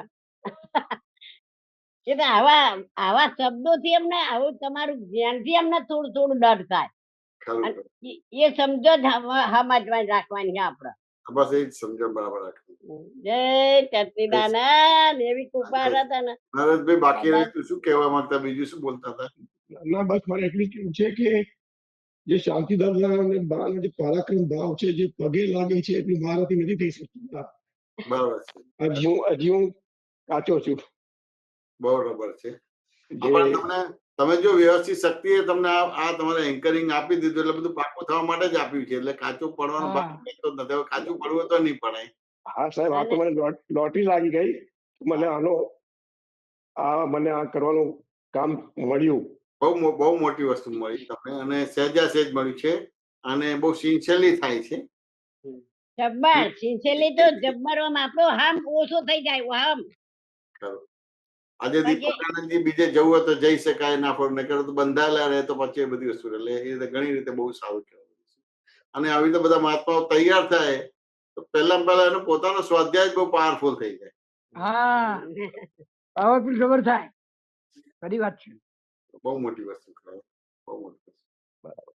એટલે આવા શબ્દોથી અમને આવું તમારું જ્ઞાનથી અમને થોડું થોડું ડર થાય. ખરું અને ખરું. એ સમજો જ સમજવા રાખવાની છે આપણે. બસ એ જ સમજણ બરાબર રાખવી. જય સચ્ચિદાનંદ એવી કૃપા હતા ને. નરેશભાઈ, બાકી રહી તો શું કહેવા માંગતા, બીજું શું બોલતા હતા? ના બસ મારે એટલું કેવું છે કે જે શાંતિદાદા અને બાનો જે પરાક્રમ ભાવ છે, જે પગે લાગે છે, એટલું મારાથી નથી થઈ શકતું. બરાબર છે. હજી હું કાચો છું. બરોબર છે. જે પણ તમે જો વ્યવસ્થિત શક્તિએ તમને આ તમારે એન્કરિંગ આપી દીધું, એટલે બધું પાકું થવા માટે જ આપ્યું છે. એટલે કાચું પડવાનો ભાગ હા. રહેતો જ નથી. હવે કાચું પડવું હોય તો નહીં પડાય. હા સાહેબ, આ તો મને લોટરી લાગી ગઈ. મને મને આ કરવાનું કામ મળ્યું. બહુ મોટી વસ્તુ મળી તમને, અને સહેજ મળ્યું છે, અને બહુ સિન્સિયરલી થાય છે. જબ્બર સિન્સિયરલી તો જબ્બર આપણો હામ ઓછો થઈ જાય. હામ ખરું. આજે દીપકાનંદજી બીજે જવું હોય તો જઈ શકાય, ના ફોર નકર તો બંધાયેલા રહે તો પછી એ બધી વસ્તુ. એટલે એ રીતે ઘણી રીતે બહુ સારું કહેવાય. અને આવી રીતે બધા મહાત્માઓ તૈયાર થાય તો પહેલા એનો પોતાનો સ્વાધ્યાય જ બહુ પાવરફુલ થઈ જાય. હા પાવરફુલ ખબર થાય. ખરી વાત છે. બહુ મોટી વસ્તુ કહેવાય. બહુ મોટી વસ્તુ.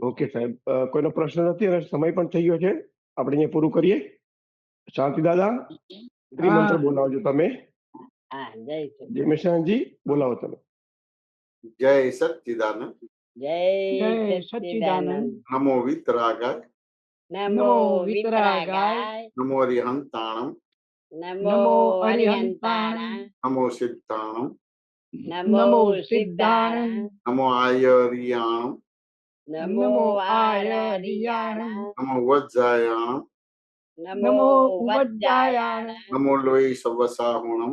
ઓકે સાહેબ, કોઈનો પ્રશ્ન નથી અને સમય પણ થઈ ગયો છે. આપણે અહીંયા પૂરું કરીએ. શાંતિદાદા ત્રિમંત્ર હા. બોલાવજો તમે. હા જય સચ્ચિદાનંદ. જયમેશાનજી બોલાવો તમે. જય સચ્ચિદાનંદ. જય જય સચ્ચિદાનંદ. સચ્ચિદાનંદ. નમો વિતરાગાય. નમો વિતરાગાય. નમો અરિહંતાણમ. નમો અરિહંતાણ. નમો સિદ્ધાણમ. નમો સિદ્ધાણ. નમો આયરિયાણમ. નમો આરરિયાણ. નમો વજ્જાયાણમ. નમો વજ્જાયાણ. નમો લોહી સવસાહુણમ.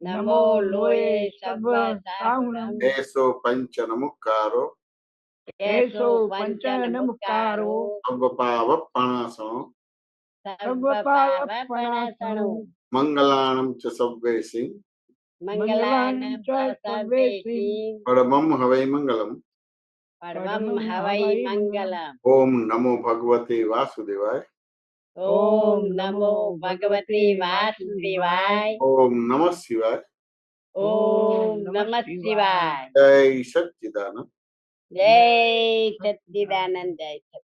નમો લોય સર્વસાહુણમ. એસો પંચ નમુકારો. એસો પંચ નમુકારો. સર્વપાવપણાસણો. સર્વપાવપણાસણો. મંગલાણમ ચ સવ્વેસિ. મંગલાનં ચ સર્વેસિ. પરમમ હવૈ મંગલમ. પરમં હવૈ મંગલમ. ઓમ નમો ભગવતે વાસુદેવાય. ઓમ નમો ભગવતે વાસુદેવાય. ઓમ નમઃ શિવાય. ઓમ નમઃ શિવાય. જય સચ્ચિદાનંદ. જય સચ્ચિદાનંદ. જય સચ્ચિદાનંદ.